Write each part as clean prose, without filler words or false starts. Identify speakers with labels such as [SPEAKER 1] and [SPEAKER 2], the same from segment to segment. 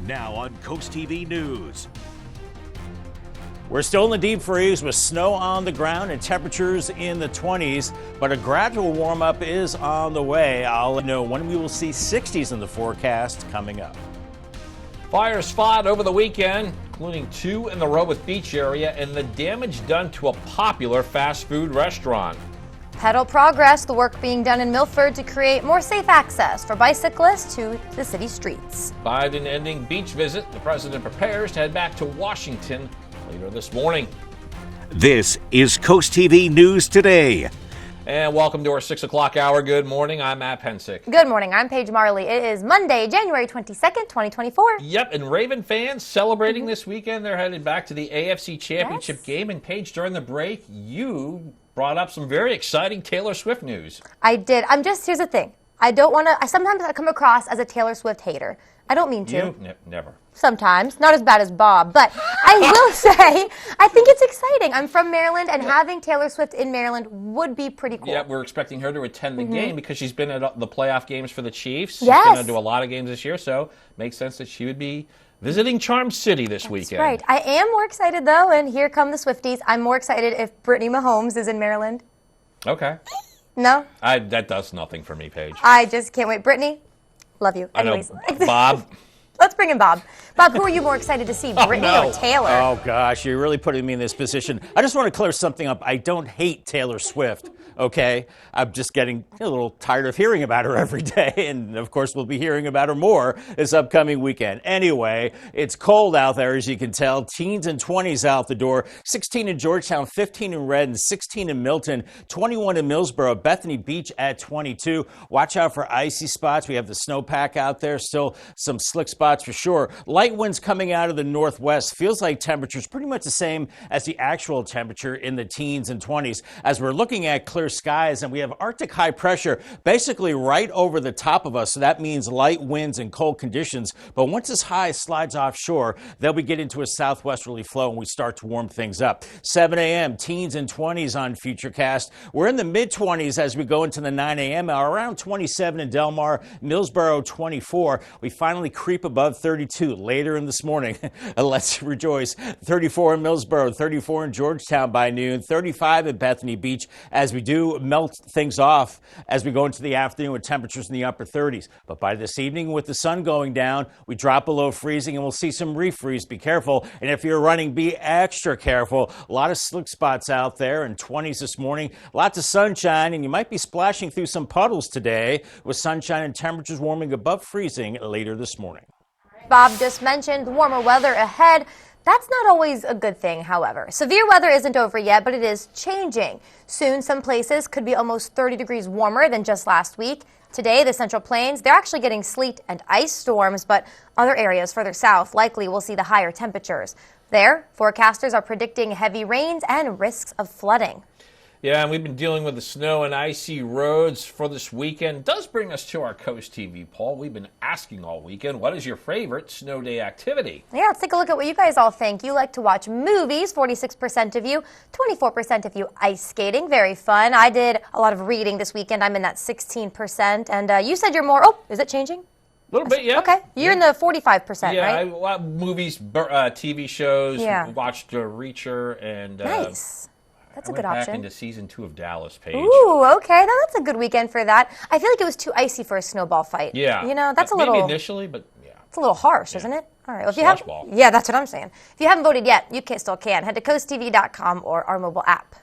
[SPEAKER 1] Now on CoastTV News.
[SPEAKER 2] We're still in the deep freeze with snow on the ground and temperatures in the 20s, but a gradual warm up is on the way. I'll let you know when we will see 60s in the forecast coming up.
[SPEAKER 3] Fires fought over the weekend, including 2 in the Rehoboth Beach area, and the damage done to a popular fast food restaurant.
[SPEAKER 4] Pedal progress, the work being done in Milford to create more safe access for bicyclists to the city streets.
[SPEAKER 3] Biden ending beach visit. The president prepares to head back to Washington later this morning.
[SPEAKER 1] This is CoastTV News Today.
[SPEAKER 3] And welcome to our 6 o'clock hour. Good morning. I'm Matt Pensick.
[SPEAKER 4] Good morning. I'm Paige Marley. It is Monday, January 22nd, 2024.
[SPEAKER 3] Yep, and Raven fans celebrating this weekend. They're headed back to the AFC Championship game. And Paige, during the break, you brought up some very exciting Taylor Swift news.
[SPEAKER 4] I did. Here's the thing. Sometimes I come across as a Taylor Swift hater. I don't mean to.
[SPEAKER 3] Never.
[SPEAKER 4] Sometimes. Not as bad as Bob. But I will say, I think it's exciting. I'm from Maryland, and having Taylor Swift in Maryland would be pretty cool.
[SPEAKER 3] Yeah, we're expecting her to attend the game because she's been at the playoff games for the Chiefs.
[SPEAKER 4] Yes.
[SPEAKER 3] She's going to do a lot of games this year, so makes sense that she would be visiting Charm City this weekend.
[SPEAKER 4] Right. I am more excited, though, and here come the Swifties. I'm more excited if Brittany Mahomes is in Maryland.
[SPEAKER 3] Okay.
[SPEAKER 4] No?
[SPEAKER 3] That does nothing for me, Paige.
[SPEAKER 4] I just can't wait. Brittany, love you.
[SPEAKER 3] Anyways. I know. Bob.
[SPEAKER 4] Let's bring in Bob. Bob, who are you more excited to see, Brittany or Taylor?
[SPEAKER 2] Oh, gosh, you're really putting me in this position. I just want to clear something up. I don't hate Taylor Swift, okay? I'm just getting a little tired of hearing about her every day, and, of course, we'll be hearing about her more this upcoming weekend. Anyway, it's cold out there, as you can tell. Teens and 20s out the door. 16 in Georgetown, 15 in Redden, 16 in Milton, 21 in Millsboro, Bethany Beach at 22. Watch out for icy spots. We have the snowpack out there, still some slick spots for sure. Light winds coming out of the northwest. Feels like temperatures pretty much the same as the actual temperature in the teens and 20s. As we're looking at clear skies, and we have Arctic high pressure basically right over the top of us. So that means light winds and cold conditions. But once this high slides offshore, they'll be getting to a southwesterly flow and we start to warm things up. 7 a.m. teens and 20s on Futurecast. We're in the mid-20s as we go into the 9 a.m. around 27 in Del Mar, Millsboro 24. We finally creep above 32 later in this morning. Let's rejoice. 34 in Millsboro, 34 in Georgetown by noon, 35 at Bethany Beach as we do melt things off as we go into the afternoon with temperatures in the upper 30s. But by this evening, with the sun going down, we drop below freezing and we'll see some refreeze. Be careful. And if you're running, be extra careful. A lot of slick spots out there in 20s this morning. Lots of sunshine, and you might be splashing through some puddles today with sunshine and temperatures warming above freezing later this morning.
[SPEAKER 4] Bob just mentioned warmer weather ahead. That's not always a good thing, however. Severe weather isn't over yet, but it is changing. Soon, some places could be almost 30 degrees warmer than just last week. Today, the Central Plains, they're actually getting sleet and ice storms, but other areas further south likely will see the higher temperatures. There, forecasters are predicting heavy rains and risks of flooding.
[SPEAKER 3] Yeah, and we've been dealing with the snow and icy roads for this weekend. It does bring us to our Coast TV poll. We've been asking all weekend, what is your favorite snow day activity?
[SPEAKER 4] Yeah, let's take a look at what you guys all think. You like to watch movies, 46% of you, 24% of you ice skating, very fun. I did a lot of reading this weekend. I'm in that 16%. And you said you're more, is it changing?
[SPEAKER 3] A little bit, yeah.
[SPEAKER 4] Okay, you're in the 45%, right?
[SPEAKER 3] Yeah, movies, TV shows, watched Reacher, and...
[SPEAKER 4] Nice. That's a good
[SPEAKER 3] option.
[SPEAKER 4] option.
[SPEAKER 3] Back into season 2 of Dallas, Paige.
[SPEAKER 4] Ooh, okay. That's a good weekend for that. I feel like it was too icy for a snowball fight.
[SPEAKER 3] Yeah.
[SPEAKER 4] You know, that's a little...
[SPEAKER 3] Maybe initially, but yeah.
[SPEAKER 4] It's a little harsh, isn't it? All right. Well, if you have,
[SPEAKER 3] ball.
[SPEAKER 4] yeah, that's what I'm saying. If you haven't voted yet, you still can. Head to coasttv.com or our mobile app.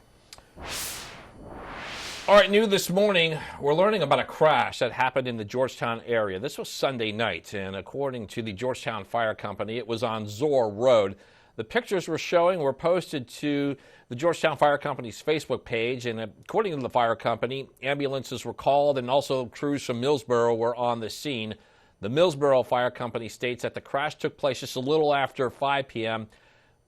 [SPEAKER 3] All right, new this morning, we're learning about a crash that happened in the Georgetown area. This was Sunday night, and according to the Georgetown Fire Company, it was on Zor Road. The pictures we're showing were posted to the Georgetown Fire Company's Facebook page, and according to the fire company, ambulances were called and also crews from Millsboro were on the scene. The Millsboro Fire Company states that the crash took place just a little after 5 p.m.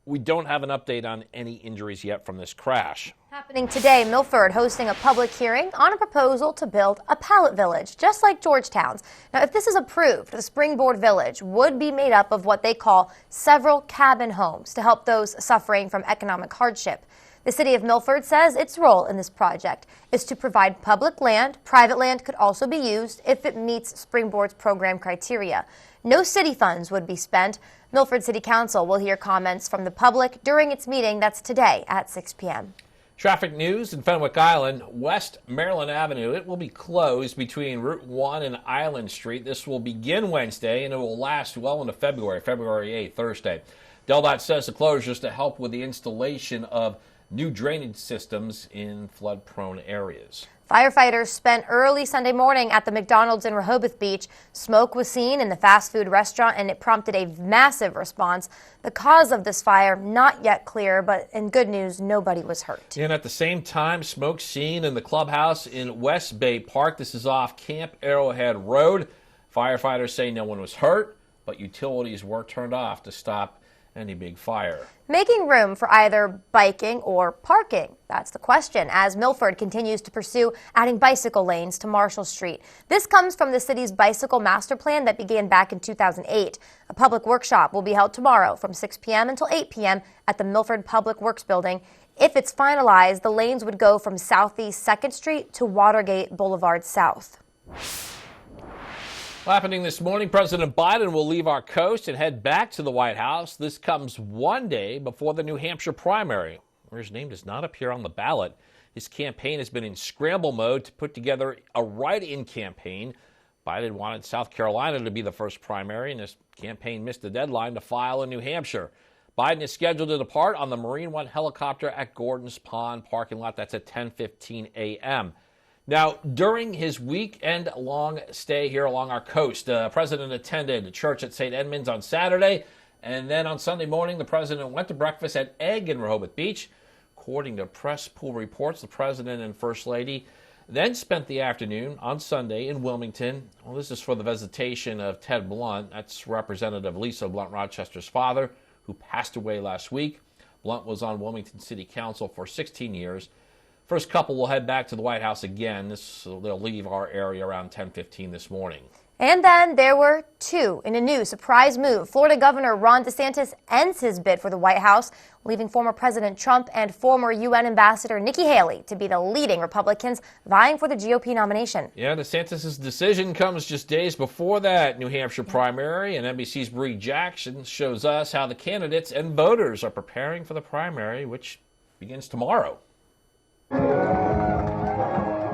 [SPEAKER 3] We don't have an update on any injuries yet from this crash.
[SPEAKER 4] Happening today, Milford hosting a public hearing on a proposal to build a pallet village, just like Georgetown's. Now, if this is approved, the Springboard Village would be made up of what they call several cabin homes to help those suffering from economic hardship. The city of Milford says its role in this project is to provide public land. Private land could also be used if it meets Springboard's program criteria. no city funds would be spent. Milford City Council will hear comments from the public during its meeting. That's today at 6 p.m.
[SPEAKER 3] Traffic news in Fenwick Island, West Maryland Avenue. It will be closed between Route 1 and Island Street. This will begin Wednesday and it will last well into February 8th, Thursday. DelDOT says the closure is to help with the installation of new drainage systems in flood-prone areas.
[SPEAKER 4] Firefighters spent early Sunday morning at the McDonald's in Rehoboth Beach. Smoke was seen in the fast food restaurant and it prompted a massive response. The cause of this fire not yet clear, but in good news, nobody was hurt.
[SPEAKER 3] And at the same time, smoke seen in the clubhouse in West Bay Park. This is off Camp Arrowhead Road. Firefighters say no one was hurt, but utilities were turned off to stop any big fire.
[SPEAKER 4] Making room for either biking or parking? That's the question as Milford continues to pursue adding bicycle lanes to Marshall Street. This comes from the city's bicycle master plan that began back in 2008. A public workshop will be held tomorrow from 6 p.m. until 8 p.m. at the Milford Public Works Building. If it's finalized, the lanes would go from Southeast 2nd Street to Watergate Boulevard South.
[SPEAKER 3] Happening this morning, President Biden will leave our coast and head back to the White House. This comes one day before the New Hampshire primary, where his name does not appear on the ballot. His campaign has been in scramble mode to put together a write-in campaign. Biden wanted South Carolina to be the first primary, and his campaign missed the deadline to file in New Hampshire. Biden is scheduled to depart on the Marine One helicopter at Gordon's Pond parking lot. That's at 10:15 a.m. Now, during his weekend-long stay here along our coast, the president attended church at St. Edmunds on Saturday, and then on Sunday morning, the president went to breakfast at Egg in Rehoboth Beach. According to Press Pool reports, the president and First Lady then spent the afternoon on Sunday in Wilmington. Well, this is for the visitation of Ted Blunt. That's Representative Lisa Blunt Rochester's father, who passed away last week. Blunt was on Wilmington City Council for 16 years. First couple will head back to the White House again. They'll leave our area around 10:15 this morning.
[SPEAKER 4] And then there were two in a new surprise move. Florida Governor Ron DeSantis ends his bid for the White House, leaving former President Trump and former UN Ambassador Nikki Haley to be the leading Republicans vying for the GOP nomination.
[SPEAKER 3] Yeah, DeSantis' decision comes just days before that New Hampshire primary, and NBC's Bree Jackson shows us how the candidates and voters are preparing for the primary, which begins tomorrow.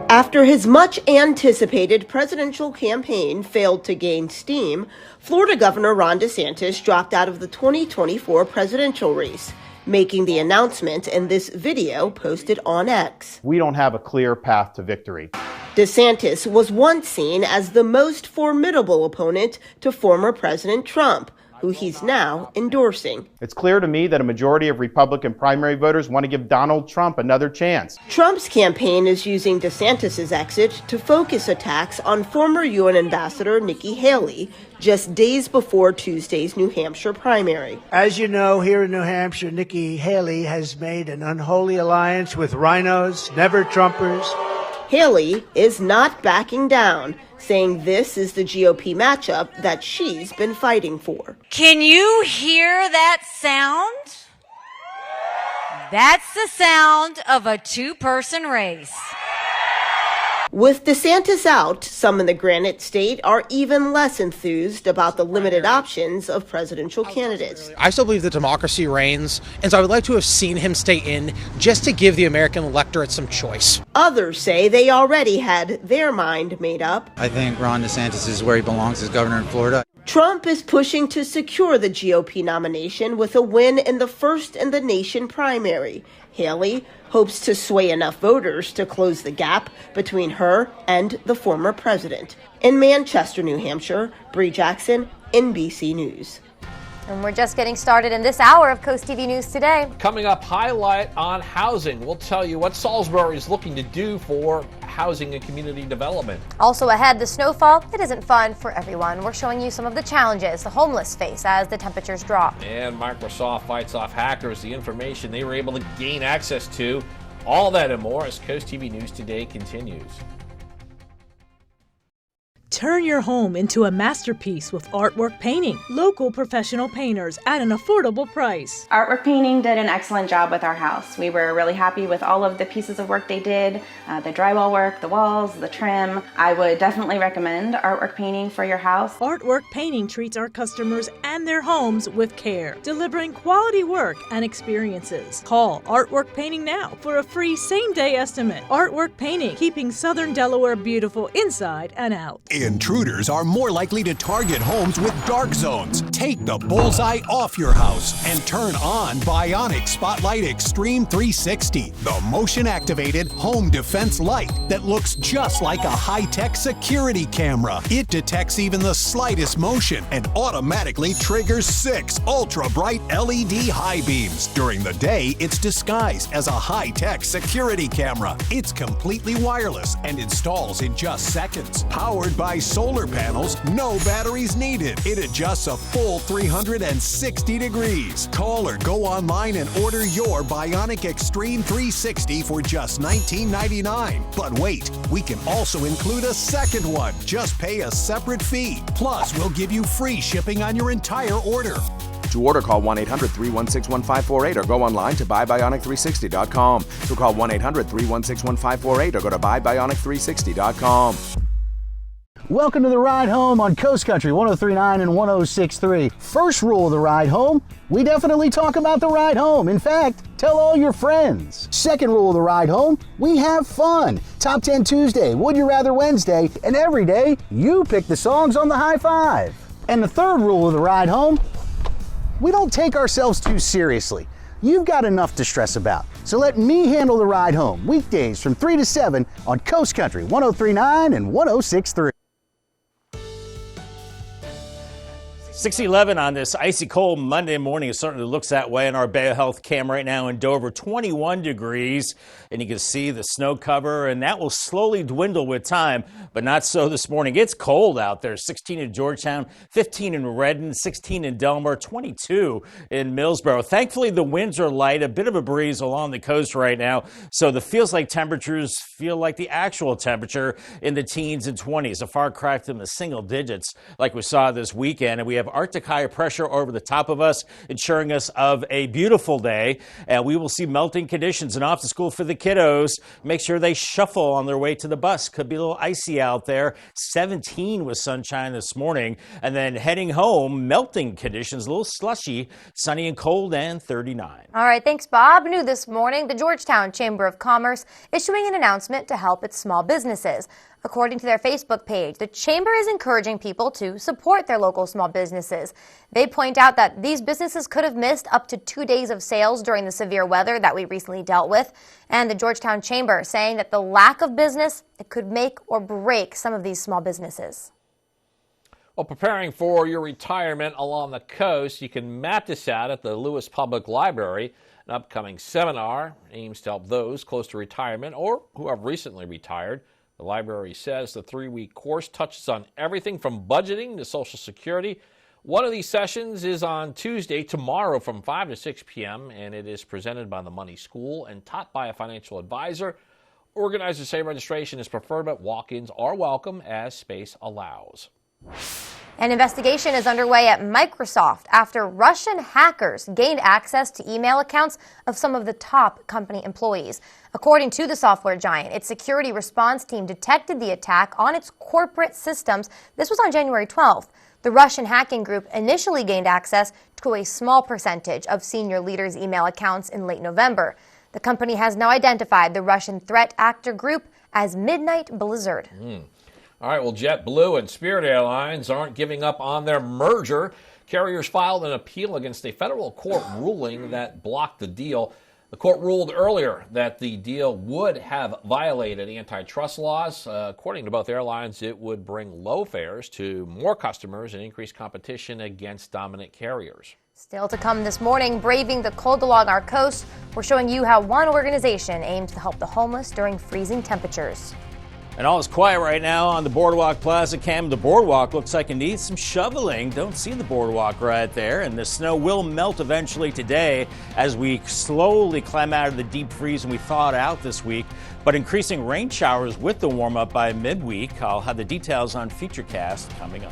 [SPEAKER 5] After his much-anticipated presidential campaign failed to gain steam, Florida Governor Ron DeSantis dropped out of the 2024 presidential race, making the announcement in this video posted on X.
[SPEAKER 6] We don't have a clear path to victory.
[SPEAKER 5] DeSantis was once seen as the most formidable opponent to former President Trump, who he's now endorsing.
[SPEAKER 6] It's clear to me that a majority of Republican primary voters want to give Donald Trump another chance.
[SPEAKER 5] Trump's campaign is using DeSantis' exit to focus attacks on former UN Ambassador Nikki Haley just days before Tuesday's New Hampshire primary.
[SPEAKER 7] As you know, here in New Hampshire, Nikki Haley has made an unholy alliance with rhinos, never-Trumpers.
[SPEAKER 5] Haley is not backing down, saying this is the GOP matchup that she's been fighting for.
[SPEAKER 8] Can you hear that sound? That's the sound of a two-person race.
[SPEAKER 5] With DeSantis out, some in the Granite State are even less enthused about the limited options of presidential candidates.
[SPEAKER 9] I still believe that democracy reigns, and so I would like to have seen him stay in just to give the American electorate some choice.
[SPEAKER 5] Others say they already had their mind made up.
[SPEAKER 10] I think Ron DeSantis is where he belongs as governor in Florida.
[SPEAKER 5] Trump is pushing to secure the GOP nomination with a win in the first-in-the-nation primary. Haley hopes to sway enough voters to close the gap between her and the former president. In Manchester, New Hampshire, Bree Jackson, NBC News.
[SPEAKER 4] And we're just getting started in this hour of Coast TV News Today.
[SPEAKER 3] Coming up, highlight on housing. We'll tell you what Salisbury is looking to do for housing and community development.
[SPEAKER 4] Also ahead, the snowfall. It isn't fun for everyone. We're showing you some of the challenges the homeless face as the temperatures drop.
[SPEAKER 3] And Microsoft fights off hackers, the information they were able to gain access to. All that and more as Coast TV News Today continues.
[SPEAKER 11] Turn your home into a masterpiece with Artwork Painting. Local professional painters at an affordable price.
[SPEAKER 12] Artwork Painting did an excellent job with our house. We were really happy with all of the pieces of work they did, the drywall work, the walls, the trim. I would definitely recommend Artwork Painting for your house.
[SPEAKER 11] Artwork Painting treats our customers and their homes with care, delivering quality work and experiences. Call Artwork Painting now for a free same-day estimate. Artwork Painting, keeping Southern Delaware beautiful inside and out.
[SPEAKER 13] Intruders are more likely to target homes with dark zones. Take the bullseye off your house and turn on Bionic Spotlight Extreme 360, the motion-activated home defense light that looks just like a high-tech security camera. It detects even the slightest motion and automatically triggers 6 ultra-bright LED high beams. During the day, it's disguised as a high-tech security camera. It's completely wireless and installs in just seconds. Powered by solar panels, no batteries needed. It adjusts a full 360 degrees. Call or go online and order your Bionic Extreme 360 for just $19.99. But wait, we can also include a second one. Just pay a separate fee. Plus, we'll give you free shipping on your entire order.
[SPEAKER 14] To order, call 1-800-316-1548 or go online to buybionic360.com. So call 1-800-316-1548 or go to buybionic360.com.
[SPEAKER 15] Welcome to the Ride Home on Coast Country 103.9 and 106.3. First rule of the ride home, we definitely talk about the ride home. In fact, tell all your friends. Second rule of the ride home, we have fun. Top 10 Tuesday, Would You Rather Wednesday, and every day you pick the songs on the High Five. And the third rule of the ride home, we don't take ourselves too seriously. You've got enough to stress about. So let me handle the ride home, weekdays from 3 to 7 on Coast Country 103.9 and 106.3.
[SPEAKER 2] 6:11 on this icy cold Monday morning. It certainly looks that way on our Bay Health cam right now in Dover. 21 degrees, and you can see the snow cover, and that will slowly dwindle with time, but not so this morning. It's cold out there. 16 in Georgetown, 15 in Redden, 16 in Delmar, 22 in Millsboro. Thankfully, the winds are light, a bit of a breeze along the coast right now, so the feels like temperatures feel like the actual temperature in the teens and 20s, a far cry from the single digits like we saw this weekend. And we have Arctic high pressure over the top of us, ensuring us of a beautiful day. And we will see melting conditions and off to school for the kiddos. Make sure they shuffle on their way to the bus. Could be a little icy out there. 17 with sunshine this morning. And then heading home, melting conditions, a little slushy, sunny and cold, and 39.
[SPEAKER 4] All right, thanks, Bob. New this morning, the Georgetown Chamber of Commerce issuing an announcement to help its small businesses. According to their Facebook page, the Chamber is encouraging people to support their local small businesses. They point out that these businesses could have missed up to 2 days of sales during the severe weather that we recently dealt with. And the Georgetown Chamber saying that the lack of business, it could make or break some of these small businesses.
[SPEAKER 3] Well, preparing for your retirement along the coast, you can map this out at the Lewis Public Library. An upcoming seminar aims to help those close to retirement or who have recently retired. The library says the 3-week course touches on everything from budgeting to Social Security. One of these sessions is on Tuesday, tomorrow from 5 to 6 p.m., and it is presented by the Money School and taught by a financial advisor. Organizers say registration is preferred, but walk-ins are welcome as space allows.
[SPEAKER 4] An investigation is underway at Microsoft after Russian hackers gained access to email accounts of some of the top company employees. According to the software giant, its security response team detected the attack on its corporate systems. This was on January 12th. The Russian hacking group initially gained access to a small percentage of senior leaders' email accounts in late November. The company has now identified the Russian threat actor group as Midnight Blizzard.
[SPEAKER 3] All right, well, JetBlue and Spirit Airlines aren't giving up on their merger. Carriers filed an appeal against a federal court ruling that blocked the deal. The court ruled earlier that the deal would have violated antitrust laws. According to both airlines, it would bring low fares to more customers and increase competition against dominant carriers.
[SPEAKER 4] Still to come this morning, braving the cold along our coast, we're showing you how one organization aims to help the homeless during freezing temperatures.
[SPEAKER 2] And all is quiet right now on the Boardwalk Plaza Cam. The boardwalk looks like it needs some shoveling. Don't see the boardwalk right there. And the snow will melt eventually today as we slowly climb out of the deep freeze and we thaw it out this week. But increasing rain showers with the warm up by midweek. I'll have the details on FutureCast coming up.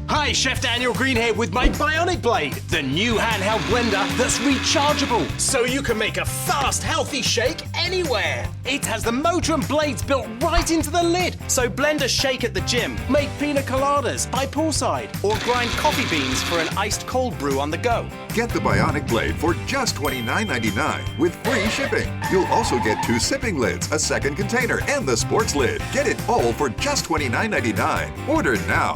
[SPEAKER 16] Hi, Chef Daniel Green here with my Bionic Blade, the new handheld blender that's rechargeable, so you can make a fast, healthy shake anywhere. It has the motor and blades built right into the lid, so blend a shake at the gym, make pina coladas by poolside, or grind coffee beans for an iced cold brew on the go.
[SPEAKER 17] Get the Bionic Blade for just $29.99 with free shipping. You'll also get 2 sipping lids, a second container, and the sports lid. Get it all for just $29.99. Order now.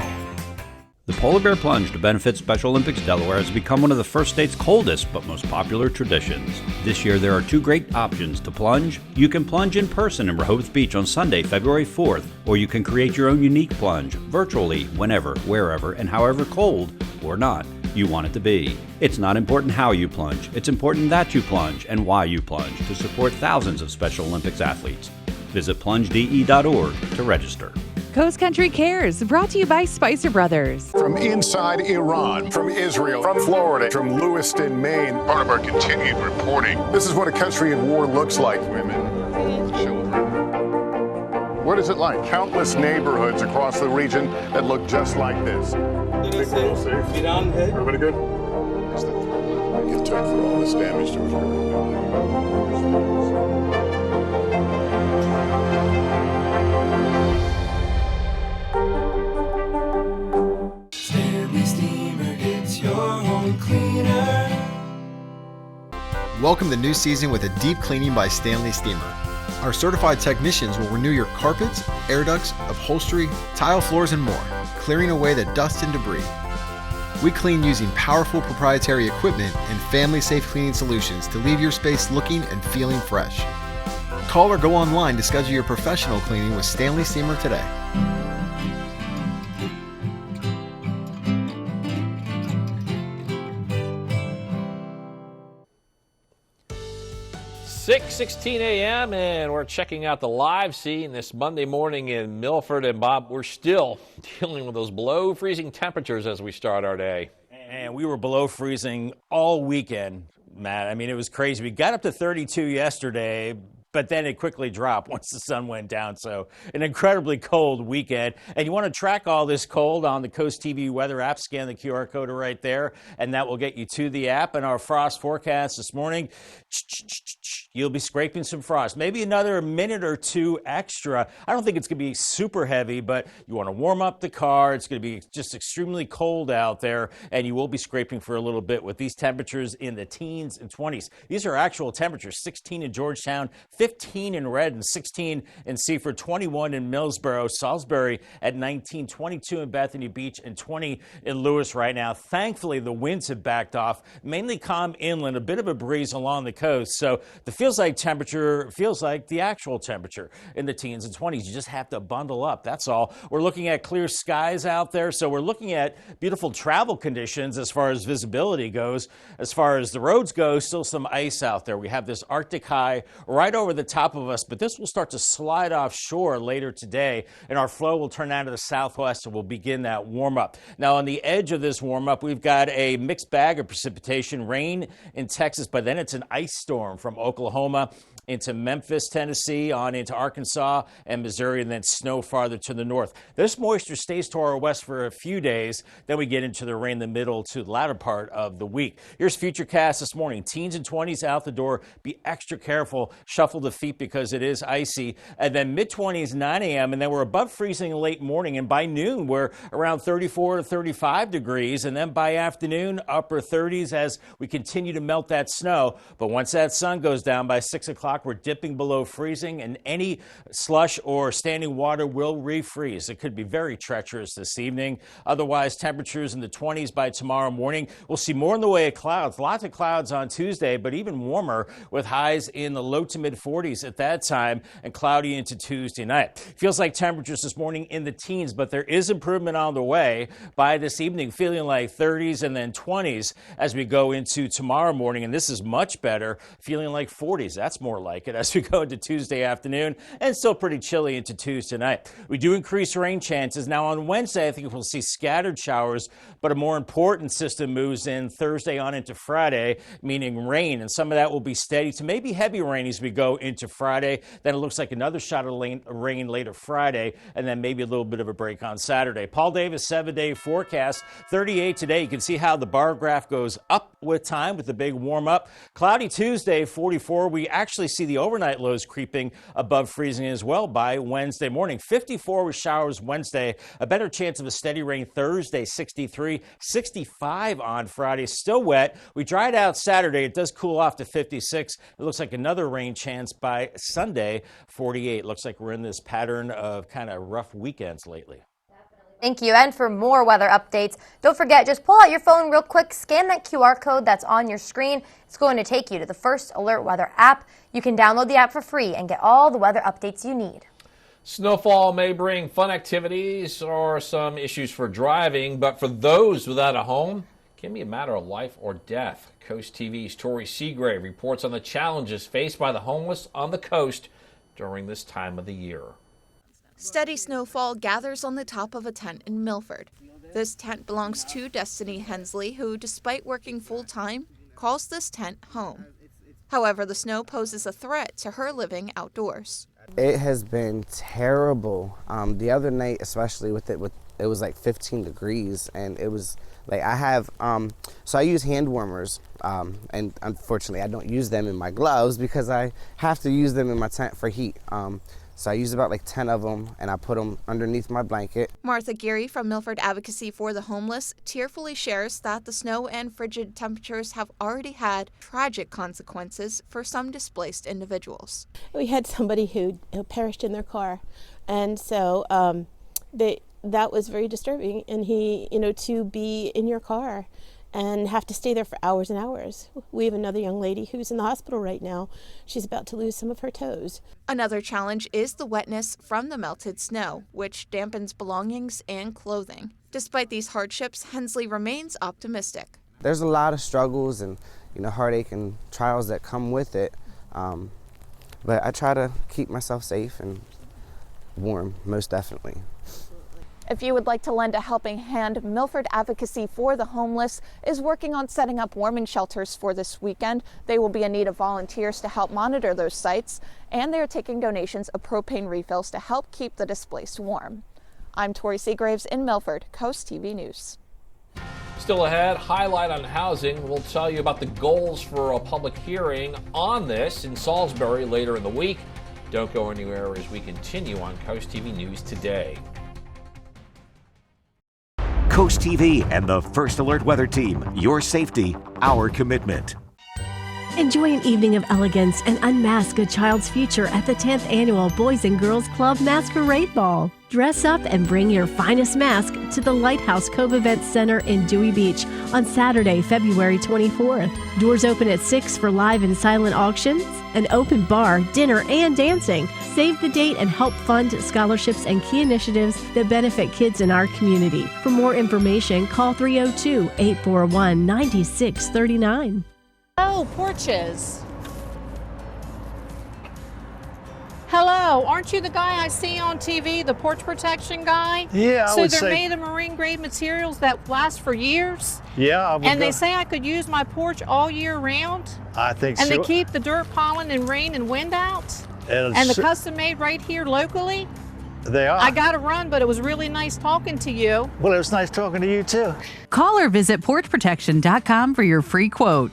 [SPEAKER 18] The Polar Bear Plunge to benefit Special Olympics Delaware has become one of the first state's coldest but most popular traditions. This year there are 2 great options to plunge. You can plunge in person in Rehoboth Beach on Sunday, February 4th, or you can create your own unique plunge virtually whenever, wherever, and however cold or not you want it to be. It's not important how you plunge, it's important that you plunge and why you plunge to support thousands of Special Olympics athletes. Visit plungede.org to register.
[SPEAKER 19] Coast Country Cares, brought to you by Spicer Brothers.
[SPEAKER 20] From inside Iran, from Israel, from Florida, from Lewiston, Maine. Part of our continued reporting. This is what a country in war looks like. Women, children. What is it like? Countless neighborhoods across the region that look just like this. Everybody good? Get to it for all this damage to
[SPEAKER 21] Welcome the new season with a deep cleaning by Stanley Steamer. Our certified technicians will renew your carpets, air ducts, upholstery, tile floors, and more, clearing away the dust and debris. We clean using powerful proprietary equipment and family-safe cleaning solutions to leave your space looking and feeling fresh. Call or go online to schedule your professional cleaning with Stanley Steamer today.
[SPEAKER 3] 6:16 a.m. and we're checking out the live scene this Monday morning in Milford. And Bob, we're still dealing with those below freezing temperatures as we start our day.
[SPEAKER 2] And we were below freezing all weekend, Matt. I mean, it was crazy. We got up to 32 yesterday, but then it quickly dropped once the sun went down. So an incredibly cold weekend. And you want to track all this cold on the CoastTV weather app. Scan the QR code right there, and that will get you to the app. And our frost forecast this morning, you'll be scraping some frost. Maybe another minute or 2 extra. I don't think it's going to be super heavy, but you want to warm up the car. It's going to be just extremely cold out there, and you will be scraping for a little bit with these temperatures in the teens and 20s. These are actual temperatures, 16 in Georgetown, 15 in Red, and 16 in Seaford, 21 in Millsboro, Salisbury at 19, 22 in Bethany Beach, and 20 in Lewis right now. Thankfully, the winds have backed off, mainly calm inland, a bit of a breeze along the coast. So the feels like temperature feels like the actual temperature in the teens and 20s. You just have to bundle up. That's all. We're looking at clear skies out there. So we're looking at beautiful travel conditions as far as visibility goes. As far as the roads go, still some ice out there. We have this Arctic high right over the top of us, but this will start to slide offshore later today, and our flow will turn out to the southwest and we'll begin that warm up. Now, on the edge of this warm up, we've got a mixed bag of precipitation, rain in Texas, but then it's an ice storm from Oklahoma into Memphis, Tennessee, on into Arkansas and Missouri, and then snow farther to the north. This moisture stays to our west for a few days. Then we get into the rain the middle to the latter part of the week. Here's FutureCast this morning. Teens and 20s out the door. Be extra careful. Shuffle the feet because it is icy. And then mid-20s, 9 a.m., and then we're above freezing late morning. And by noon, we're around 34 to 35 degrees. And then by afternoon, upper 30s as we continue to melt that snow. But once that sun goes down by 6 o'clock, we're dipping below freezing, and any slush or standing water will refreeze. It could be very treacherous this evening. Otherwise, temperatures in the 20s by tomorrow morning. We'll see more in the way of clouds. Lots of clouds on Tuesday, but even warmer with highs in the low to mid 40s at that time and cloudy into Tuesday night. Feels like temperatures this morning in the teens, but there is improvement on the way. By this evening, feeling like 30s and then 20s as we go into tomorrow morning, and this is much better, feeling like 40s. That's more more like it as we go into Tuesday afternoon, and still pretty chilly into Tuesday night. We do increase rain chances. Now on Wednesday, I think we'll see scattered showers, but a more important system moves in Thursday on into Friday, meaning rain, and some of that will be steady to maybe heavy rain as we go into Friday. Then it looks like another shot of rain later Friday, and then maybe a little bit of a break on Saturday. Paul Davis 7-day forecast, 38 today. You can see how the bar graph goes up with time with the big warm up. Cloudy Tuesday, 44. We actually see the overnight lows creeping above freezing as well by Wednesday morning. 54 with showers Wednesday. A better chance of a steady rain Thursday, 63. 65 on Friday. Still wet. We dried out Saturday. It does cool off to 56. It looks like another rain chance by Sunday, 48. Looks like we're in this pattern of kind of rough weekends lately.
[SPEAKER 4] Thank you. And for more weather updates, don't forget, just pull out your phone real quick, scan that QR code that's on your screen. It's going to take you to the First Alert Weather app. You can download the app for free and get all the weather updates you need.
[SPEAKER 3] Snowfall may bring fun activities or some issues for driving, but for those without a home, it can be a matter of life or death. Coast TV's Tori Seagrave reports on the challenges faced by the homeless on the coast during this time of the year.
[SPEAKER 1] Steady snowfall gathers on the top of a tent in Milford. This tent belongs to Destiny Hensley, who, despite working full-time, calls this tent home. However, the snow poses a threat to her living outdoors.
[SPEAKER 22] It has been terrible. The other night, especially it was like 15 degrees, and it was like so I use hand warmers, and unfortunately I don't use them in my gloves because I have to use them in my tent for heat. So I use about like 10 of them, and I put them underneath my blanket.
[SPEAKER 1] Martha Geary from Milford Advocacy for the Homeless tearfully shares that the snow and frigid temperatures have already had tragic consequences for some displaced individuals.
[SPEAKER 23] We had somebody who perished in their car, and so that was very disturbing. And to be in your car and have to stay there for hours and hours. We have another young lady who's in the hospital right now. She's about to lose some of her toes.
[SPEAKER 1] Another challenge is the wetness from the melted snow, which dampens belongings and clothing. Despite these hardships, Hensley remains optimistic.
[SPEAKER 22] There's a lot of struggles and heartache and trials that come with it, but I try to keep myself safe and warm, most definitely.
[SPEAKER 1] If you would like to lend a helping hand, Milford Advocacy for the Homeless is working on setting up warming shelters for this weekend. They will be in need of volunteers to help monitor those sites, and they are taking donations of propane refills to help keep the displaced warm. I'm Tori Seagraves in Milford, Coast TV News.
[SPEAKER 3] Still ahead, highlight on housing. We'll tell you about the goals for a public hearing on this in Salisbury later in the week. Don't go anywhere as we continue on Coast TV News Today.
[SPEAKER 24] Coast TV and the First Alert Weather Team. Your safety, our commitment.
[SPEAKER 25] Enjoy an evening of elegance and unmask a child's future at the 10th Annual Boys and Girls Club Masquerade Ball. Dress up and bring your finest mask to the Lighthouse Cove Events Center in Dewey Beach on Saturday, February 24th. Doors open at 6 for live and silent auctions, an open bar, dinner, and dancing. Save the date and help fund scholarships and key initiatives that benefit kids in our community. For more information, call 302-841-9639.
[SPEAKER 26] Oh, porches. Hello, aren't you the guy I see on TV, the porch protection guy?
[SPEAKER 27] Yeah, I would
[SPEAKER 26] So they're
[SPEAKER 27] say.
[SPEAKER 26] made of marine grade materials that last for years?
[SPEAKER 27] Yeah, I would
[SPEAKER 26] And
[SPEAKER 27] go.
[SPEAKER 26] they say I could use my porch all year round?
[SPEAKER 27] I think
[SPEAKER 26] And
[SPEAKER 27] so.
[SPEAKER 26] they keep the dirt, pollen, and rain and wind out?
[SPEAKER 27] And
[SPEAKER 26] And the
[SPEAKER 27] so-
[SPEAKER 26] custom made right here locally?
[SPEAKER 27] They are.
[SPEAKER 26] I got to run, but it was really nice talking to you.
[SPEAKER 27] Well, it was nice talking to you too.
[SPEAKER 19] Call or visit porchprotection.com for your free quote.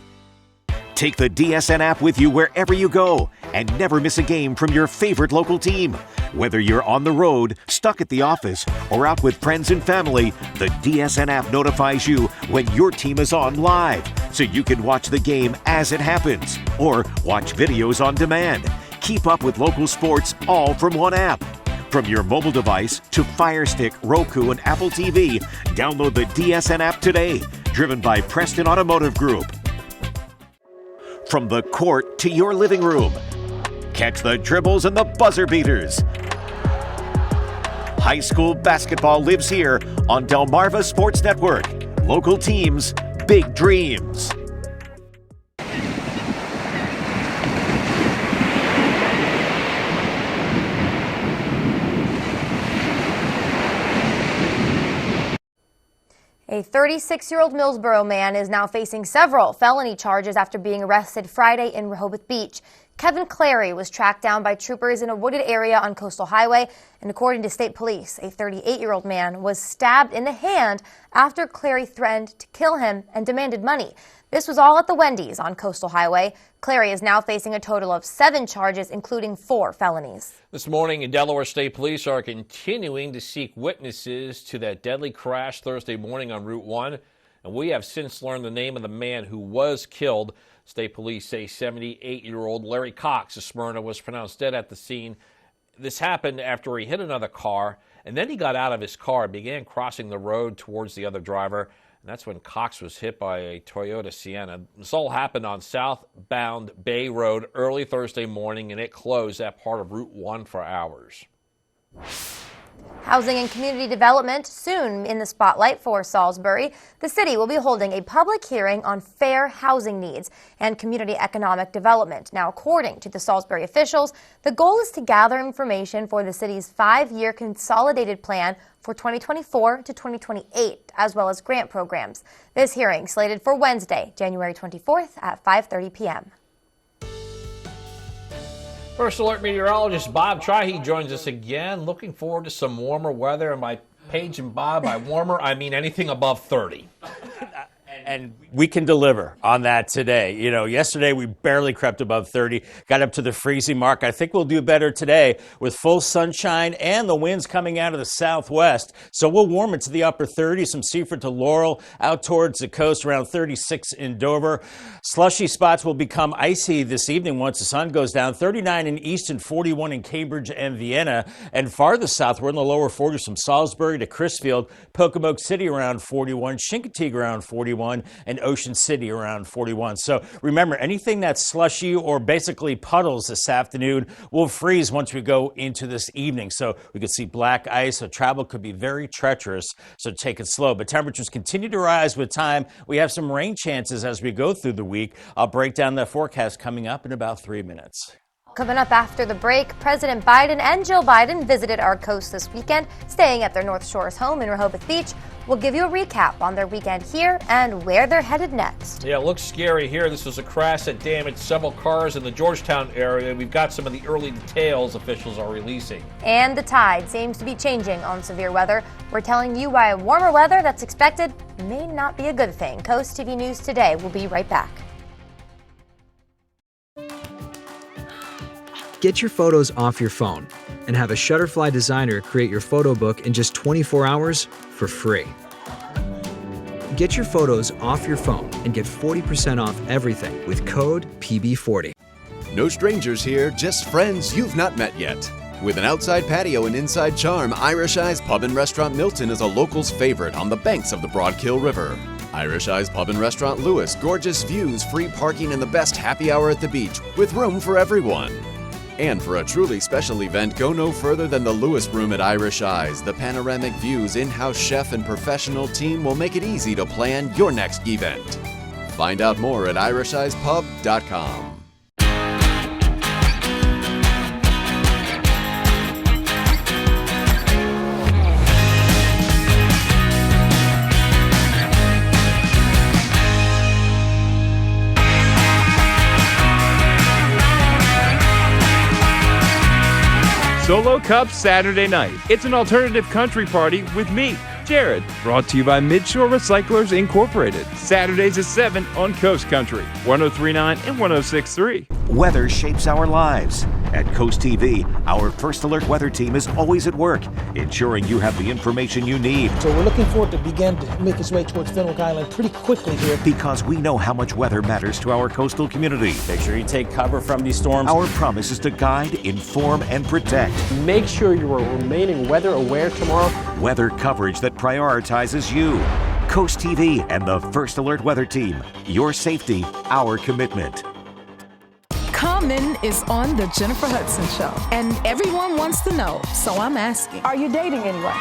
[SPEAKER 24] Take the DSN app with you wherever you go and never miss a game from your favorite local team. Whether you're on the road, stuck at the office, or out with friends and family, the DSN app notifies you when your team is on live, so you can watch the game as it happens or watch videos on demand. Keep up with local sports all from one app. From your mobile device to Fire Stick, Roku, and Apple TV, download the DSN app today. Driven by Preston Automotive Group. From the court to your living room, catch the dribbles and the buzzer beaters. High school basketball lives here on Delmarva Sports Network. Local teams, big dreams.
[SPEAKER 4] A 36-year-old Millsboro man is now facing several felony charges after being arrested Friday in Rehoboth Beach. Kevin Clary was tracked down by troopers in a wooded area on Coastal Highway, and according to state police, a 38-year-old man was stabbed in the hand after Clary threatened to kill him and demanded money. This was all at the Wendy's on Coastal Highway. Clary is now facing a total of 7 charges, including 4 felonies.
[SPEAKER 3] This morning, Delaware State Police are continuing to seek witnesses to that deadly crash Thursday morning on Route 1. And we have since learned the name of the man who was killed. State police say 78-year-old Larry Cox of Smyrna was pronounced dead at the scene. This happened after he hit another car, and then he got out of his car and began crossing the road towards the other driver. And that's when Cox was hit by a Toyota Sienna. This all happened on southbound Bay Road early Thursday morning, and it closed that part of Route 1 for hours.
[SPEAKER 4] Housing and community development soon in the spotlight for Salisbury. The city will be holding a public hearing on fair housing needs and community economic development. Now, according to the Salisbury officials, the goal is to gather information for the city's 5-year consolidated plan for 2024 to 2028, as well as grant programs. This hearing slated for Wednesday, January 24th at 5:30 p.m.
[SPEAKER 3] First Alert meteorologist Bob Trihey joins us again. Looking forward to some warmer weather. And by Paige and Bob, by warmer, I mean anything above 30.
[SPEAKER 2] And we can deliver on that today. You know, yesterday we barely crept above 30, got up to the freezing mark. I think we'll do better today with full sunshine and the winds coming out of the southwest. So we'll warm it to the upper 30s from Seaford to Laurel, out towards the coast, around 36 in Dover. Slushy spots will become icy this evening once the sun goes down. 39 in Easton, 41 in Cambridge and Vienna. And farther south, we're in the lower 40s from Salisbury to Crisfield, Pocomoke City around 41, Chincoteague around 41, and Ocean City around 41. So remember, anything that's slushy or basically puddles this afternoon will freeze once we go into this evening. So we could see black ice, so travel could be very treacherous, so take it slow. But temperatures continue to rise with time. We have some rain chances as we go through the week. I'll break down the forecast coming up in about 3 minutes.
[SPEAKER 4] Coming up after the break, President Biden and Jill Biden visited our coast this weekend, staying at their North Shores home in Rehoboth Beach. We'll give you a recap on their weekend here and where they're headed next.
[SPEAKER 3] Yeah, it looks scary here. This was a crash that damaged several cars in the Georgetown area. We've got some of the early details officials are releasing.
[SPEAKER 4] And the tide seems to be changing on severe weather. We're telling you why warmer weather that's expected may not be a good thing. Coast TV News Today. We'll be right back.
[SPEAKER 5] Get your photos off your phone and have a Shutterfly designer create your photo book in just 24 hours for free. Get your photos off your phone and get 40% off everything with code PB40.
[SPEAKER 6] No strangers here, just friends you've not met yet. With an outside patio and inside charm, Irish Eyes Pub and Restaurant Milton is a local's favorite on the banks of the Broadkill River. Irish Eyes Pub and Restaurant Lewis, gorgeous views, free parking, and the best happy hour at the beach with room for everyone. And for a truly special event, go no further than the Lewis Room at Irish Eyes. The panoramic views, in-house chef, and professional team will make it easy to plan your next event. Find out more at irisheyespub.com.
[SPEAKER 7] Solo Cup Saturday night. It's an alternative country party with me, Jared. Brought to you by Midshore Recyclers Incorporated. Saturdays at 7 on Coast Country, 103.9 and 106.3.
[SPEAKER 24] Weather shapes our lives. At Coast TV, our First Alert weather team is always at work, ensuring you have the information you need.
[SPEAKER 8] So we're looking forward to begin to make its way towards Fenwick Island pretty quickly here.
[SPEAKER 24] Because we know how much weather matters to our coastal community.
[SPEAKER 2] Make sure you take cover from these storms.
[SPEAKER 24] Our promise is to guide, inform, and protect.
[SPEAKER 9] Make sure you are remaining weather aware tomorrow.
[SPEAKER 24] Weather coverage that prioritizes you. Coast TV and the First Alert weather team. Your safety, our commitment.
[SPEAKER 10] Common is on the Jennifer Hudson Show, and everyone wants to know, so I'm asking, are you dating anyone?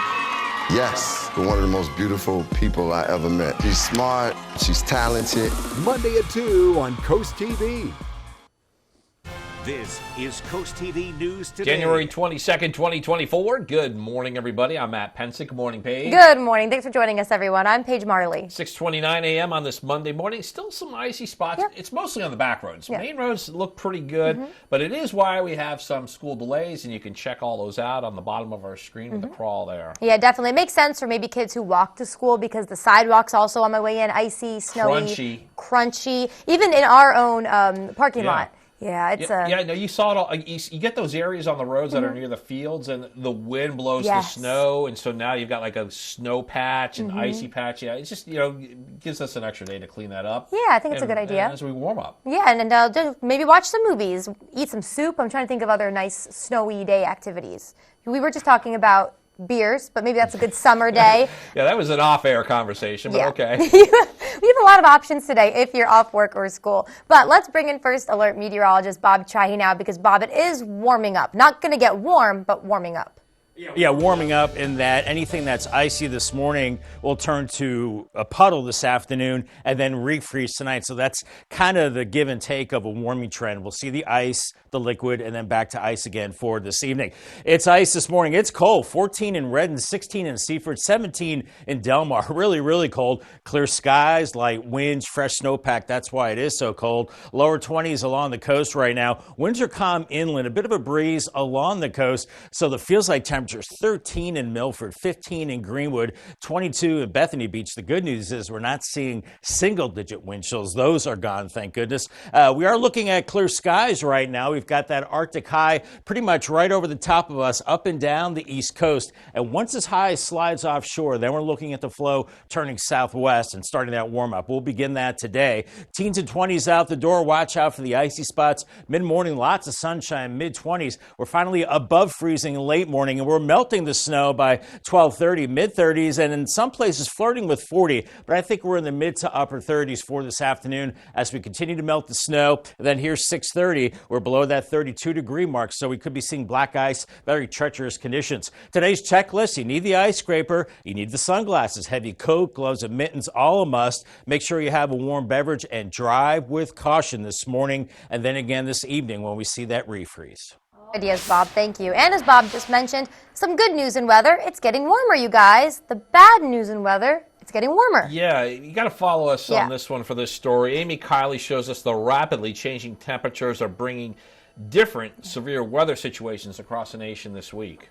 [SPEAKER 12] Yes, one of the most beautiful people I ever met. She's smart, she's talented.
[SPEAKER 28] Monday at 2 on Coast TV.
[SPEAKER 24] This is Coast TV News Today.
[SPEAKER 3] January 22nd, 2024. Good morning, everybody. I'm Matt Pensick. Good morning, Paige.
[SPEAKER 4] Good morning. Thanks for joining us, everyone. I'm Paige Marley.
[SPEAKER 3] 6:29 a.m. on this Monday morning. Still some icy spots.
[SPEAKER 4] Yep.
[SPEAKER 3] It's mostly on the back roads.
[SPEAKER 4] Yep.
[SPEAKER 3] Main roads look pretty good, but it is why we have some school delays, and you can check all those out on the bottom of our screen with the crawl there.
[SPEAKER 4] Yeah, definitely. It makes sense for maybe kids who walk to school because the sidewalks also on my way in, icy, snowy, crunchy. Even in our own parking lot. Yeah, it's
[SPEAKER 3] no, you saw it all. You get those areas on the roads that are near the fields, and the wind blows the snow, and so now you've got like a snow patch and icy patch. Yeah, it's just gives us an extra day to clean that up.
[SPEAKER 4] Yeah, I think it's a good idea.
[SPEAKER 3] As we warm up.
[SPEAKER 4] Yeah, and just maybe watch some movies, eat some soup. I'm trying to think of other nice snowy day activities. We were just talking about beers, but maybe that's a good summer day.
[SPEAKER 3] Yeah, that was an off-air conversation, but okay.
[SPEAKER 4] We have a lot of options today if you're off work or school. But let's bring in First Alert meteorologist Bob Chahi now, because Bob, it is warming up. Not going to get warm, but warming up.
[SPEAKER 2] Yeah, warming up in that anything that's icy this morning will turn to a puddle this afternoon and then refreeze tonight. So that's kind of the give and take of a warming trend. We'll see the ice, the liquid, and then back to ice again for this evening. It's ice this morning. It's cold. 14 in Redden, 16 in Seaford, 17 in Delmar. Really, really cold. Clear skies, light winds, fresh snowpack. That's why it is so cold. Lower 20s along the coast right now. Winds are calm inland. A bit of a breeze along the coast. So the feels like temperatures 13 in Milford, 15 in Greenwood, 22 in Bethany Beach. The good news is we're not seeing single-digit wind chills. Those are gone, thank goodness. We are looking at clear skies right now. We've got that Arctic high pretty much right over the top of us, up and down the east coast. And once this high slides offshore, then we're looking at the flow turning southwest and starting that warm-up. We'll begin that today. Teens and 20s out the door. Watch out for the icy spots. Mid-morning, lots of sunshine, mid-20s. We're finally above freezing late morning, and we're melting the snow by 12:30, mid-30s, and in some places flirting with 40. But I think we're in the mid to upper 30s for this afternoon as we continue to melt the snow. And then here's 6:30. We're below that 32-degree mark, so we could be seeing black ice, very treacherous conditions. Today's checklist: you need the ice scraper, you need the sunglasses, heavy coat, gloves, and mittens, all a must. Make sure you have a warm beverage and drive with caution this morning and then again this evening when we see that refreeze.
[SPEAKER 4] Ideas, Bob. Thank you. And as Bob just mentioned, some good news in weather. It's getting warmer, you guys. The bad news in weather, it's getting warmer.
[SPEAKER 3] Yeah, you got to follow us on this one for this story. Amy Kiley shows us the rapidly changing temperatures are bringing different severe weather situations across the nation this week.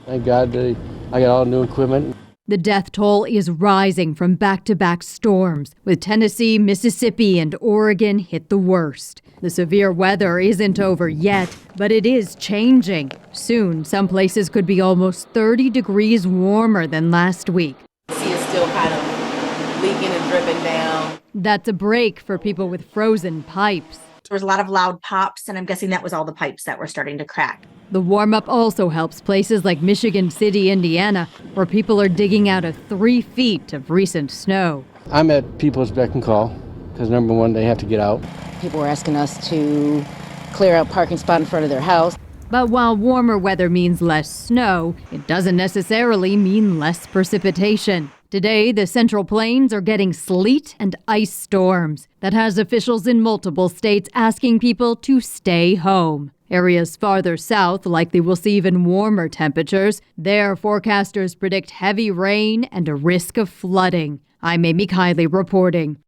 [SPEAKER 9] Thank God I got all new equipment.
[SPEAKER 19] The death toll is rising from back-to-back storms, with Tennessee, Mississippi, and Oregon hit the worst. The severe weather isn't over yet, but it is changing. Soon, some places could be almost 30 degrees warmer than last week.
[SPEAKER 11] See it still kind of leaking and dripping down.
[SPEAKER 19] That's a break for people with frozen pipes.
[SPEAKER 11] There was a lot of loud pops, and I'm guessing that was all the pipes that were starting to crack.
[SPEAKER 19] The warm-up also helps places like Michigan City, Indiana, where people are digging out of 3 feet of recent snow.
[SPEAKER 9] I'm at people's beck and call because, number one, they have to get out.
[SPEAKER 13] People were asking us to clear out parking spot in front of their house.
[SPEAKER 19] But while warmer weather means less snow, it doesn't necessarily mean less precipitation. Today, the Central Plains are getting sleet and ice storms. That has officials in multiple states asking people to stay home. Areas farther south likely will see even warmer temperatures. There, forecasters predict heavy rain and a risk of flooding. I'm Amy Kiley reporting.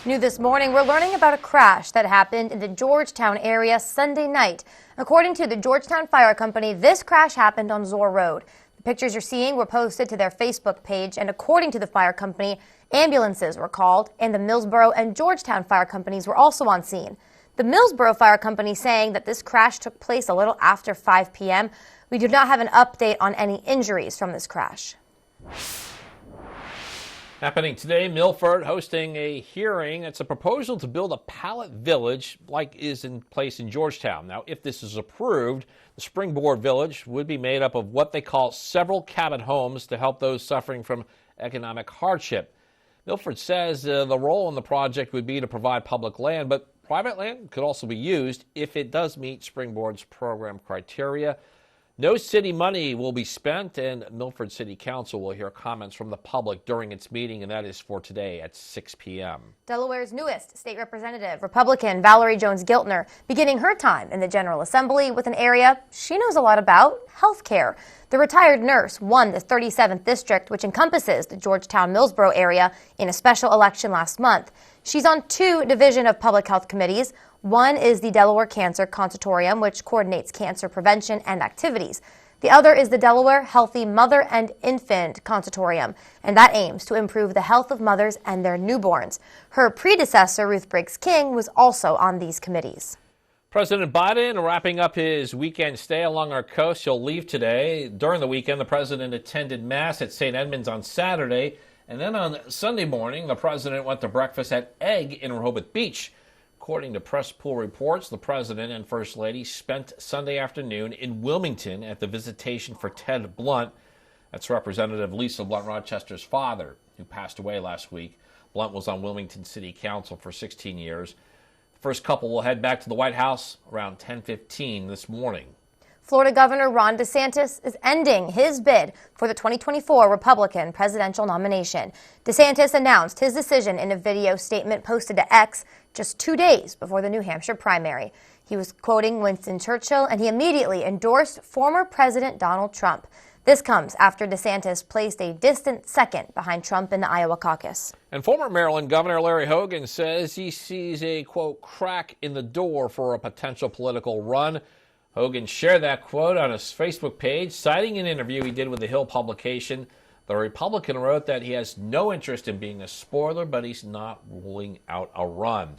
[SPEAKER 4] New this morning, we're learning about a crash that happened in the Georgetown area Sunday night. According to the Georgetown Fire Company, this crash happened on Zor Road. The pictures you're seeing were posted to their Facebook page, and according to the fire company, ambulances were called, and the Millsboro and Georgetown fire companies were also on scene. The Millsboro Fire Company saying that this crash took place a little after 5 p.m. We do not have an update on any injuries from this crash.
[SPEAKER 3] Happening today, Milford hosting a hearing. It's a proposal to build a pallet village like is in place in Georgetown. Now, if this is approved, the Springboard Village would be made up of what they call several cabin homes to help those suffering from economic hardship. Milford says the role in the project would be to provide public land, but private land could also be used if it does meet Springboard's program criteria. No city money will be spent, and Milford City Council will hear comments from the public during its meeting, and that is for today at 6 p.m.
[SPEAKER 4] Delaware's newest state representative, Republican Valerie Jones-Giltner, beginning her time in the General Assembly with an area she knows a lot about, health care. The retired nurse won the 37th district, which encompasses the Georgetown-Millsboro area, in a special election last month. She's on 2 Division of Public Health committees. One is the Delaware Cancer Consortium, which coordinates cancer prevention and activities. The other is the Delaware Healthy Mother and Infant Consortium, and that aims to improve the health of mothers and their newborns. Her predecessor, Ruth Briggs King, was also on these committees.
[SPEAKER 3] President Biden wrapping up his weekend stay along our coast. He'll leave today. During the weekend, the president attended Mass at St. Edmunds on Saturday. And then on Sunday morning, the president went to breakfast at Egg in Rehoboth Beach. According to Press Pool reports, the president and First Lady spent Sunday afternoon in Wilmington at the Visitation for Ted Blunt. That's Representative Lisa Blunt, Rochester's father, who passed away last week. Blunt was on Wilmington City Council for 16 years. The first couple will head back to the White House around 10:15 this morning.
[SPEAKER 4] Florida Governor Ron DeSantis is ending his bid for the 2024 Republican presidential nomination. DeSantis announced his decision in a video statement posted to X just 2 days before the New Hampshire primary. He was quoting Winston Churchill, and he immediately endorsed former President Donald Trump. This comes after DeSantis placed a distant second behind Trump in the Iowa caucus.
[SPEAKER 3] And former Maryland Governor Larry Hogan says he sees a, quote, crack in the door for a potential political run. Hogan shared that quote on his Facebook page, citing an interview he did with the Hill publication. The Republican wrote that he has no interest in being a spoiler, but he's not ruling out a run.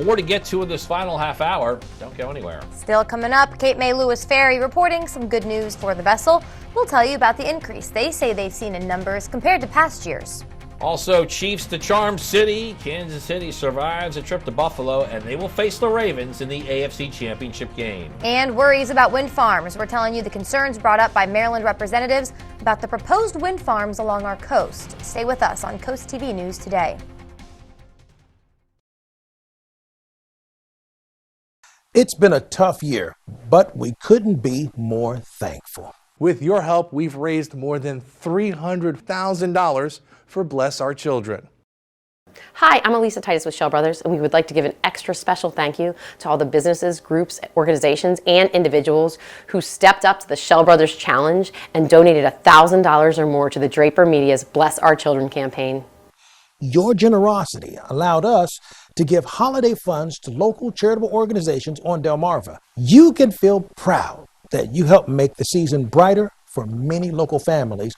[SPEAKER 3] More to get to in this final half hour. Don't go anywhere.
[SPEAKER 4] Still coming up, Cape May Lewis Ferry reporting some good news for the vessel. We'll tell you about the increase they say they've seen in numbers compared to past years.
[SPEAKER 3] Also, Chiefs to Charm City. Kansas City survives a trip to Buffalo, and they will face the Ravens in the AFC Championship game.
[SPEAKER 4] And worries about wind farms. We're telling you the concerns brought up by Maryland representatives about the proposed wind farms along our coast. Stay with us on Coast TV News Today.
[SPEAKER 8] It's been a tough year, but we couldn't be more thankful.
[SPEAKER 14] With your help, we've raised more than $300,000 for Bless Our Children.
[SPEAKER 15] Hi, I'm Elisa Titus with Shell Brothers, and we would like to give an extra special thank you to all the businesses, groups, organizations, and individuals who stepped up to the Shell Brothers Challenge and donated $1,000 or more to the Draper Media's Bless Our Children campaign.
[SPEAKER 8] Your generosity allowed us to give holiday funds to local charitable organizations on Delmarva. You can feel proud that you helped make the season brighter for many local families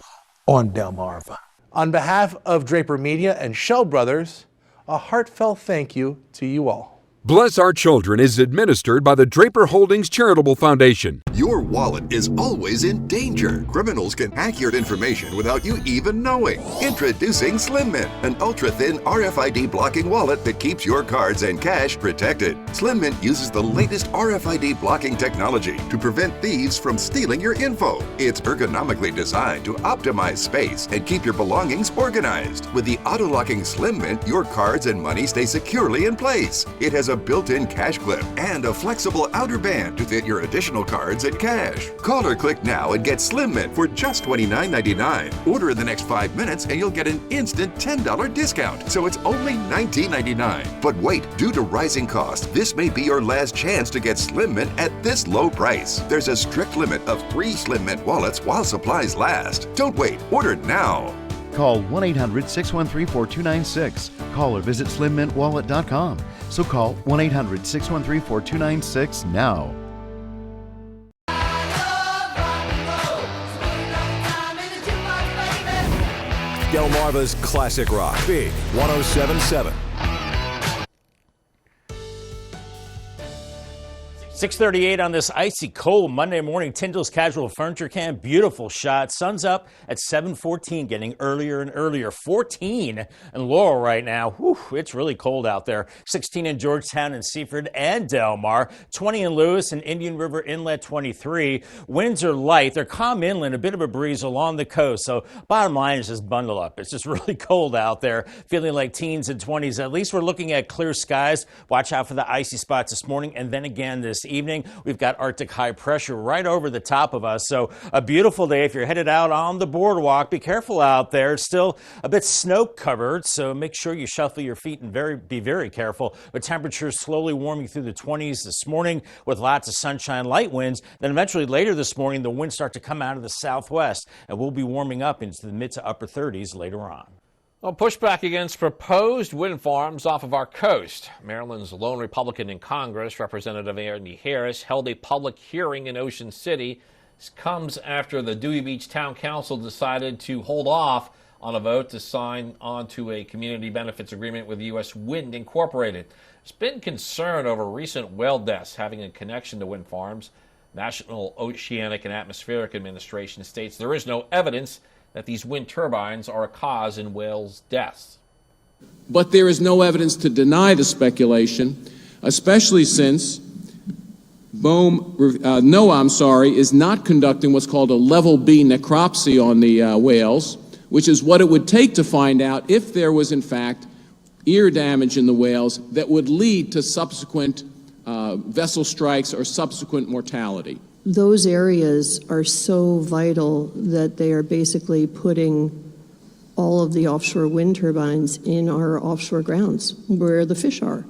[SPEAKER 8] on Delmarva.
[SPEAKER 14] On behalf of Draper Media and Shell Brothers, a heartfelt thank you to you all.
[SPEAKER 16] Bless Our Children is administered by the Draper Holdings Charitable Foundation.
[SPEAKER 17] Your wallet is always in danger. Criminals can hack your information without you even knowing. Introducing Slim Mint, an ultra-thin RFID blocking wallet that keeps your cards and cash protected. Slim Mint uses the latest RFID blocking technology to prevent thieves from stealing your info. It's ergonomically designed to optimize space and keep your belongings organized. With the auto-locking Slim Mint, your cards and money stay securely in place. It has a built-in cash clip and a flexible outer band to fit your additional cards and cash. Call or click now and get Slim Mint for just $29.99. Order in the next 5 minutes and you'll get an instant $10 discount, so it's only $19.99. But wait, due to rising costs, this may be your last chance to get Slim Mint at this low price. There's a strict limit of 3 Slim Mint wallets while supplies last. Don't wait, order now.
[SPEAKER 18] Call 1-800-613-4296. Call or visit slimmintwallet.com. So call 1-800-613-4296 now.
[SPEAKER 20] Delmarva's Classic Rock, Big 107.7.
[SPEAKER 2] 6:38 on this icy cold Monday morning. Tyndall's Casual Furniture Camp. Beautiful shot. Sun's up at 7:14, getting earlier and earlier. 14 in Laurel right now. Whew, it's really cold out there. 16 in Georgetown and Seaford and Del Mar. 20 in Lewis and Indian River Inlet. 23. Winds are light. They're calm inland. A bit of a breeze along the coast. So bottom line is just bundle up. It's just really cold out there. Feeling like teens and 20s. At least we're looking at clear skies. Watch out for the icy spots this morning and then again this evening. We've got Arctic high pressure right over the top of us. So a beautiful day if you're headed out on the boardwalk. Be careful out there. It's still a bit snow covered, so make sure you shuffle your feet and be very careful. But temperatures slowly warming through the 20s this morning with lots of sunshine, light winds. Then eventually later this morning, the winds start to come out of the southwest, and we'll be warming up into the mid to upper 30s later on.
[SPEAKER 3] Well, pushback against proposed wind farms off of our coast. Maryland's lone Republican in Congress, Representative Andy Harris, held a public hearing in Ocean City. This comes after the Dewey Beach Town Council decided to hold off on a vote to sign onto a community benefits agreement with U.S. Wind Incorporated. There's been concern over recent whale deaths having a connection to wind farms. National Oceanic and Atmospheric Administration states there is no evidence that these wind turbines are a cause in whales' deaths.
[SPEAKER 1] But there is no evidence to deny the speculation, especially since NOAA is not conducting what's called a level B necropsy on the whales, which is what it would take to find out if there was, in fact, ear damage in the whales that would lead to subsequent vessel strikes or subsequent mortality.
[SPEAKER 21] Those areas are so vital that they are basically putting all of the offshore wind turbines in our offshore grounds where the fish are.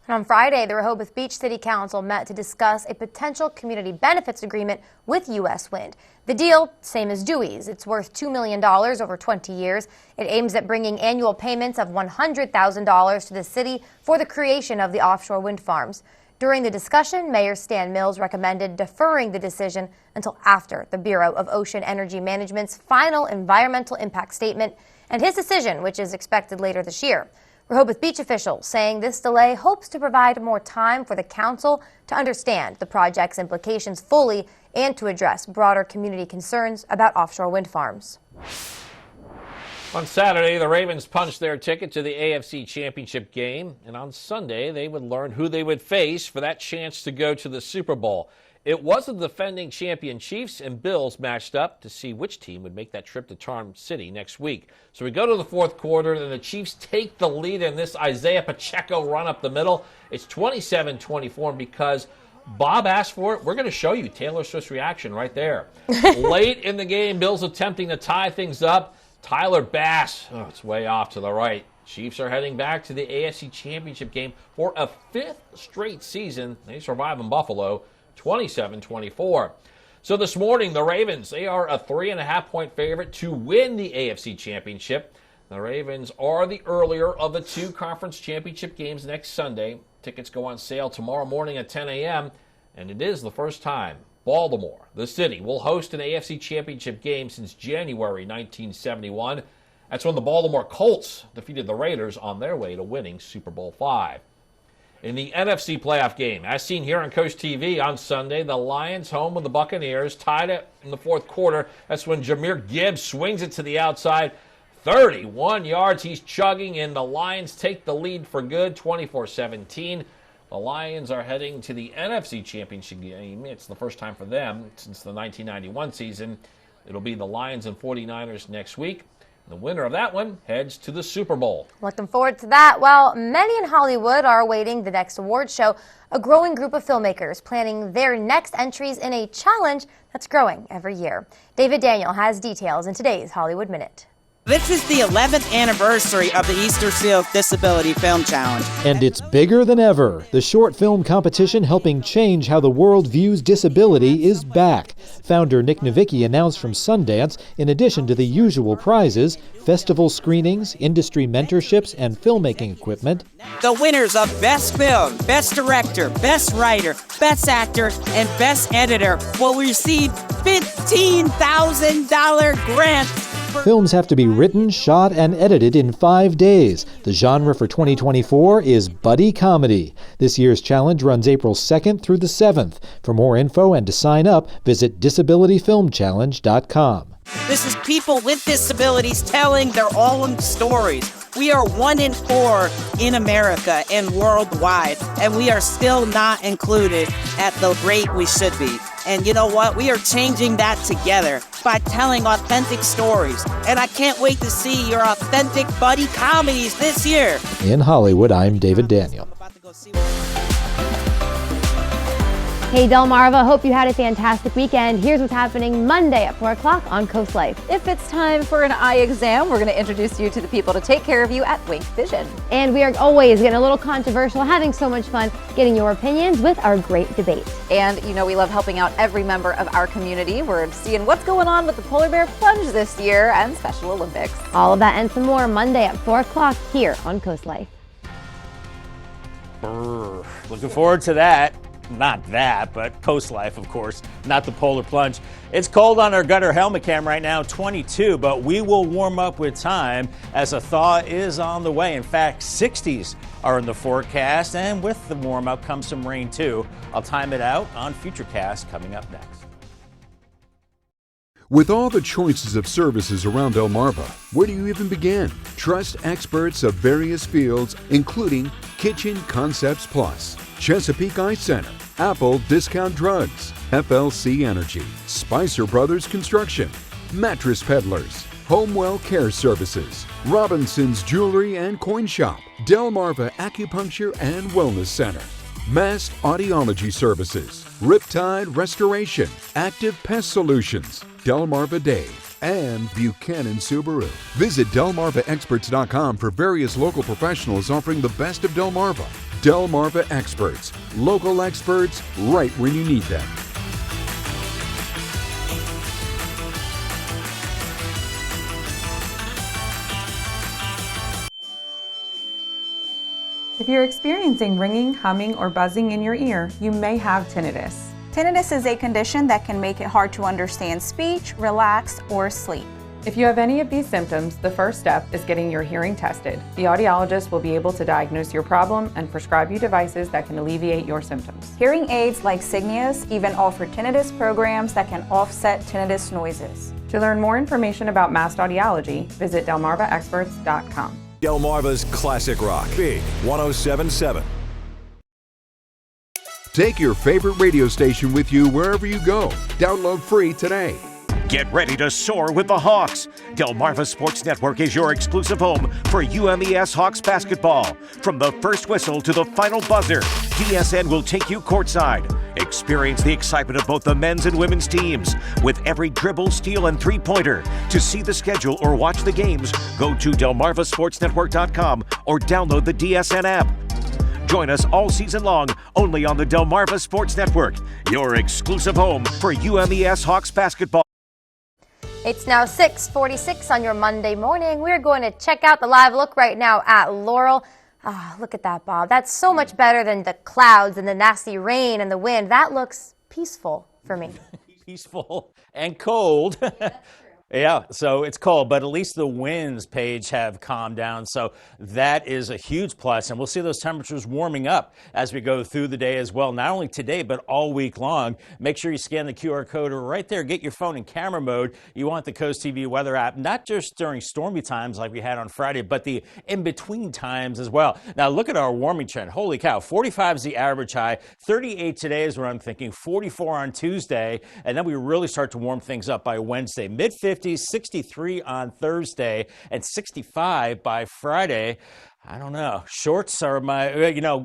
[SPEAKER 4] And on Friday, the Rehoboth Beach City Council met to discuss a potential community benefits agreement with U.S. Wind. The deal, same as Dewey's. It's worth $2 million over 20 years. It aims at bringing annual payments of $100,000 to the city for the creation of the offshore wind farms. During the discussion, Mayor Stan Mills recommended deferring the decision until after the Bureau of Ocean Energy Management's final environmental impact statement and his decision, which is expected later this year. Rehoboth Beach officials saying this delay hopes to provide more time for the council to understand the project's implications fully and to address broader community concerns about offshore wind farms.
[SPEAKER 3] On Saturday, the Ravens punched their ticket to the AFC Championship game, and on Sunday, they would learn who they would face for that chance to go to the Super Bowl. It was the defending champion Chiefs and Bills matched up to see which team would make that trip to Charm City next week. So we go to the fourth quarter, and the Chiefs take the lead in this Isaiah Pacheco run up the middle. It's 27-24, and because Bob asked for it, we're going to show you Taylor Swift's reaction right there. Late in the game, Bills attempting to tie things up. Tyler Bass, it's way off to the right. Chiefs are heading back to the AFC Championship game for a fifth straight season. They survive in Buffalo, 27-24. So this morning, the Ravens, they are a 3.5-point favorite to win the AFC Championship. The Ravens are the earlier of the two conference championship games next Sunday. Tickets go on sale tomorrow morning at 10 a.m., and it is the first time Baltimore, the city, will host an AFC Championship game since January 1971. That's when the Baltimore Colts defeated the Raiders on their way to winning Super Bowl V. In the NFC playoff game, as seen here on CoastTV on Sunday, the Lions home with the Buccaneers tied it in the fourth quarter. That's when Jahmyr Gibbs swings it to the outside. 31 yards he's chugging, and the Lions take the lead for good, 24-17. The Lions are heading to the NFC Championship game. It's the first time for them since the 1991 season. It'll be the Lions and 49ers next week. The winner of that one heads to the Super Bowl.
[SPEAKER 4] Looking forward to that. While many in Hollywood are awaiting the next award show, a growing group of filmmakers planning their next entries in a challenge that's growing every year. David Daniel has details in today's Hollywood Minute.
[SPEAKER 22] This is the 11th anniversary of the Easter Seals Disability Film Challenge.
[SPEAKER 23] And it's bigger than ever. The short film competition helping change how the world views disability is back. Founder Nick Novicki announced from Sundance, in addition to the usual prizes, festival screenings, industry mentorships, and filmmaking equipment.
[SPEAKER 22] The winners of Best Film, Best Director, Best Writer, Best Actor, and Best Editor will receive $15,000 grants.
[SPEAKER 23] Films have to be written, shot, and edited in 5 days. The genre for 2024 is buddy comedy. This year's challenge runs April 2nd through the 7th. For more info and to sign up, visit disabilityfilmchallenge.com.
[SPEAKER 22] This is people with disabilities telling their own stories. We are 1 in 4 in America and worldwide, and we are still not included at the rate we should be. And you know what? We are changing that together by telling authentic stories. And I can't wait to see your authentic buddy comedies this year.
[SPEAKER 23] In Hollywood, I'm David Daniel.
[SPEAKER 4] Hey Delmarva, hope you had a fantastic weekend. Here's what's happening Monday at 4 o'clock on Coast Life.
[SPEAKER 5] If it's time for an eye exam, we're going to introduce you to the people to take care of you at Wink Vision.
[SPEAKER 4] And we are always getting a little controversial, having so much fun, getting your opinions with our great debate.
[SPEAKER 5] And you know we love helping out every member of our community. We're seeing what's going on with the Polar Bear Plunge this year and Special Olympics.
[SPEAKER 4] All of that and some more Monday at 4 o'clock here on Coast Life.
[SPEAKER 2] Looking forward to that. Not that, but Coast Life, of course, not the Polar Plunge. It's cold on our gutter helmet cam right now, 22, but we will warm up with time as a thaw is on the way. In fact, 60s are in the forecast, and with the warm up comes some rain too. I'll time it out on Futurecast coming up next.
[SPEAKER 16] With all the choices of services around Delmarva, where do you even begin? Trust experts of various fields, including Kitchen Concepts Plus, Chesapeake Eye Center, Apple Discount Drugs, FLC Energy, Spicer Brothers Construction, Mattress Peddlers, Homewell Care Services, Robinson's Jewelry and Coin Shop, Delmarva Acupuncture and Wellness Center, Mast Audiology Services, Riptide Restoration, Active Pest Solutions, Delmarva Dave, and Buchanan Subaru. Visit DelmarvaExperts.com for various local professionals offering the best of Delmarva. Delmarva Experts, local experts right when you need them.
[SPEAKER 6] If you're experiencing ringing, humming, or buzzing in your ear, you may have tinnitus.
[SPEAKER 7] Tinnitus is a condition that can make it hard to understand speech, relax, or sleep.
[SPEAKER 6] If you have any of these symptoms, the first step is getting your hearing tested. The audiologist will be able to diagnose your problem and prescribe you devices that can alleviate your symptoms.
[SPEAKER 7] Hearing aids like Signias even offer tinnitus programs that can offset tinnitus noises.
[SPEAKER 6] To learn more information about Mast Audiology, visit DelmarvaExperts.com.
[SPEAKER 20] Delmarva's classic rock, Big 107.7.
[SPEAKER 16] Take your favorite radio station with you wherever you go. Download free today.
[SPEAKER 24] Get ready to soar with the Hawks. Delmarva Sports Network is your exclusive home for UMES Hawks basketball. From the first whistle to the final buzzer, DSN will take you courtside. Experience the excitement of both the men's and women's teams with every dribble, steal, and three-pointer. To see the schedule or watch the games, go to DelmarvaSportsNetwork.com or download the DSN app. Join us all season long only on the Delmarva Sports Network, your exclusive home for UMES Hawks basketball.
[SPEAKER 4] It's now 6:46 on your Monday morning. We're going to check out the live look right now at Laurel. Ah, look at that, Bob. That's so much better than the clouds and the nasty rain and the wind. That looks peaceful for me.
[SPEAKER 2] Peaceful and cold. Yeah, so it's cold, but at least the winds, Paige, have calmed down. So that is a huge plus, and we'll see those temperatures warming up as we go through the day as well. Not only today, but all week long. Make sure you scan the QR code right there. Get your phone in camera mode. You want the CoastTV weather app, not just during stormy times like we had on Friday, but the in-between times as well. Now, look at our warming trend. Holy cow, 45 is the average high. 38 today is what I'm thinking. 44 on Tuesday, and then we really start to warm things up by Wednesday. Mid-50s. 63 on Thursday, and 65 by Friday. I don't know. Shorts are my,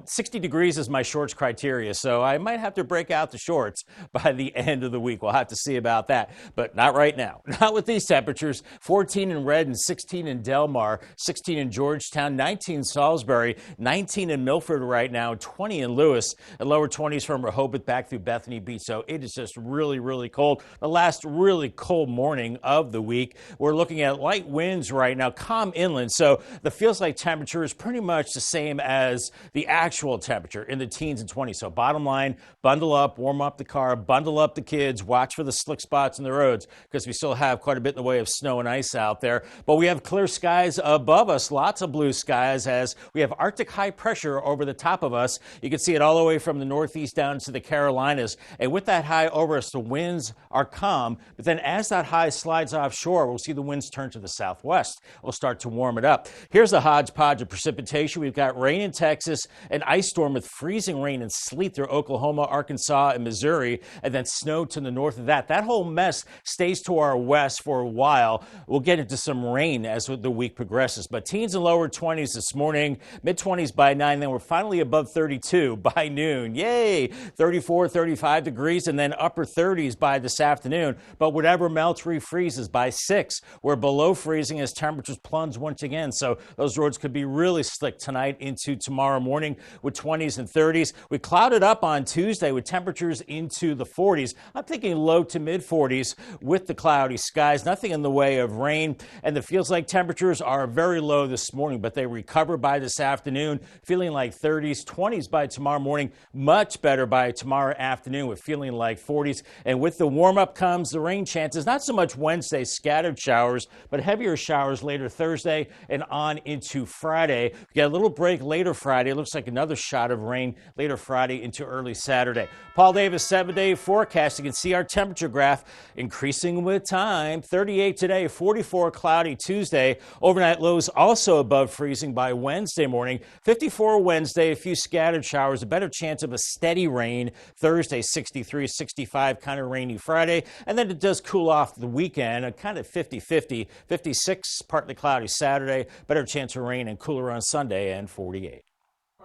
[SPEAKER 2] 60 degrees is my shorts criteria, so I might have to break out the shorts by the end of the week. We'll have to see about that, but not right now. Not with these temperatures. 14 in Red and 16 in Delmar, 16 in Georgetown, 19 in Salisbury, 19 in Milford right now, 20 in Lewis, and lower 20s from Rehoboth back through Bethany Beach. So it is just really, really cold. The last really cold morning of the week. We're looking at light winds right now, calm inland, so the feels like temperature is pretty much the same as the actual temperature in the teens and 20s. So bottom line, bundle up, warm up the car, bundle up the kids, watch for the slick spots in the roads because we still have quite a bit in the way of snow and ice out there. But we have clear skies above us, lots of blue skies as we have Arctic high pressure over the top of us. You can see it all the way from the Northeast down to the Carolinas. And with that high over us, the winds are calm. But then as that high slides offshore, we'll see the winds turn to the southwest. We'll start to warm it up. Here's a hodgepodge of precipitation. We've got rain in Texas, an ice storm with freezing rain and sleet through Oklahoma, Arkansas, and Missouri, and then snow to the north of that. That whole mess stays to our west for a while. We'll get into some rain as the week progresses, but teens and lower 20s this morning, mid-20s by 9, then we're finally above 32 by noon. Yay! 34, 35 degrees, and then upper 30s by this afternoon, but whatever melts refreezes by 6. We're below freezing as temperatures plunge once again, so those roads could be really slick tonight into tomorrow morning with 20s and 30s. We clouded up on Tuesday with temperatures into the 40s. I'm thinking low to mid 40s with the cloudy skies, nothing in the way of rain, and it feels like temperatures are very low this morning, but they recover by this afternoon, feeling like 30s, 20s by tomorrow morning, much better by tomorrow afternoon with feeling like 40s. And with the warm-up comes the rain chances, not so much Wednesday, scattered showers, but heavier showers later Thursday and on into Friday. We got a little break later Friday. It looks like another shot of rain later Friday into early Saturday. Paul Davis 7-day forecast. You can see our temperature graph increasing with time. 38 today, 44 cloudy Tuesday. Overnight lows also above freezing by Wednesday morning. 54 Wednesday, a few scattered showers, a better chance of a steady rain Thursday, 63, 65, kind of rainy Friday. And then it does cool off the weekend, a kind of 50-50, 56, partly cloudy Saturday, better chance of rain and cooler on Sunday, and 48.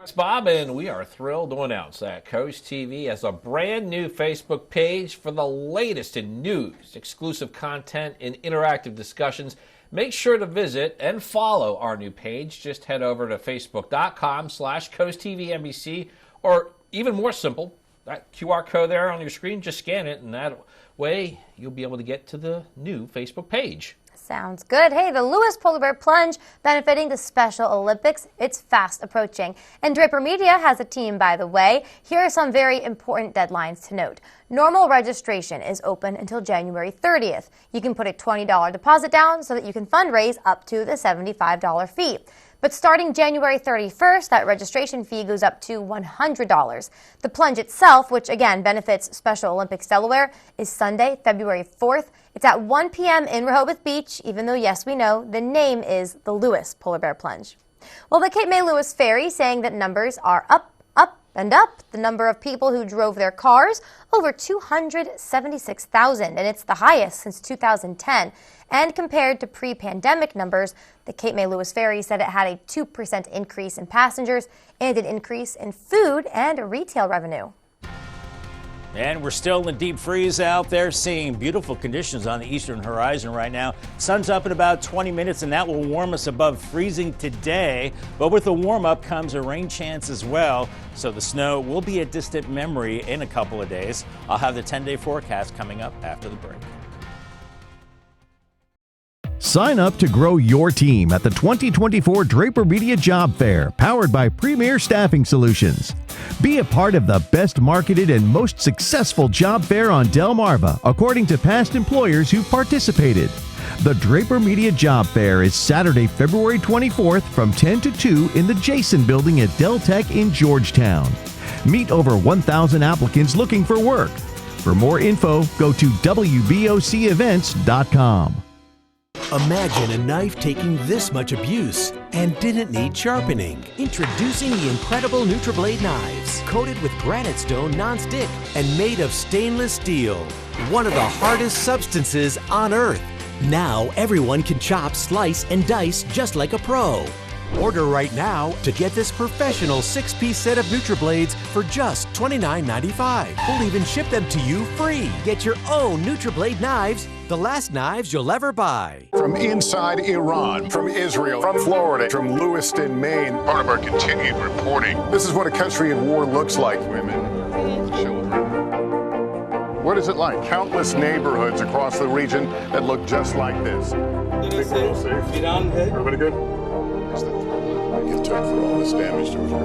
[SPEAKER 3] It's Bob, and we are thrilled to announce that Coast TV has a brand new Facebook page for the latest in news, exclusive content, and interactive discussions. Make sure to visit and follow our new page. Just head over to facebook.com/CoastTVNBC, or even more simple, that QR code there on your screen, just scan it, and that way you'll be able to get to the new Facebook page.
[SPEAKER 4] Sounds good. Hey, the Lewis Polar Bear Plunge benefiting the Special Olympics. It's fast approaching. And Draper Media has a team, by the way. Here are some very important deadlines to note. Normal registration is open until January 30th. You can put a $20 deposit down so that you can fundraise up to the $75 fee. But starting January 31st, that registration fee goes up to $100. The plunge itself, which again benefits Special Olympics Delaware, is Sunday, February 4th. It's at 1 p.m. in Rehoboth Beach, even though, yes, we know, the name is the Lewis Polar Bear Plunge. Well, the Cape May Lewis Ferry saying that numbers are up, and up. The number of people who drove their cars, over 276,000, and it's the highest since 2010. And compared to pre-pandemic numbers, the Cape May Lewis Ferry said it had a 2% increase in passengers and an increase in food and retail revenue.
[SPEAKER 2] And we're still in deep freeze out there, seeing beautiful conditions on the eastern horizon right now. Sun's up in about 20 minutes, and that will warm us above freezing today. But with the warm-up comes a rain chance as well, so the snow will be a distant memory in a couple of days. I'll have the 10-day forecast coming up after the break.
[SPEAKER 18] Sign up to grow your team at the 2024 Draper Media Job Fair, powered by Premier Staffing Solutions. Be a part of the best marketed and most successful job fair on Delmarva, according to past employers who participated. The Draper Media Job Fair is Saturday, February 24th from 10 to 2 in the Jason Building at Del Tech in Georgetown. Meet over 1,000 applicants looking for work. For more info, go to WBOCevents.com.
[SPEAKER 9] Imagine a knife taking this much abuse and didn't need sharpening. Introducing the incredible NutriBlade knives, coated with granite stone non-stick and made of stainless steel, one of the hardest substances on earth. Now everyone can chop, slice, and dice just like a pro. Order right now to get this professional 6-piece set of NutriBlades for just $29.95. We'll even ship them to you free. Get your own NutriBlade knives, the last knives you'll ever buy.
[SPEAKER 10] From inside Iran, from Israel, from Florida, from Lewiston, Maine. Part of our continued reporting. This is what a country in war looks like. Women, children. What is it like? Countless neighborhoods across the region that look just like this. Everybody good? It took for all this damage to occur.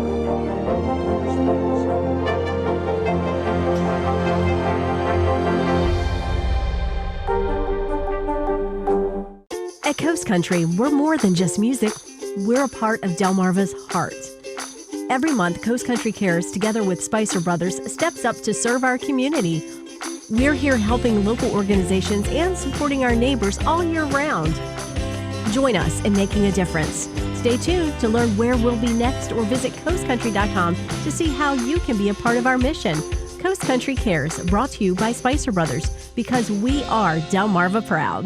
[SPEAKER 11] At Coast Country, we're more than just music. We're a part of Delmarva's heart. Every month, Coast Country Cares, together with Spicer Brothers, steps up to serve our community. We're here helping local organizations and supporting our neighbors all year round. Join us in making a difference. Stay tuned to learn where we'll be next or visit coastcountry.com to see how you can be a part of our mission. Coast Country Cares, brought to you by Spicer Brothers, because we are Delmarva proud.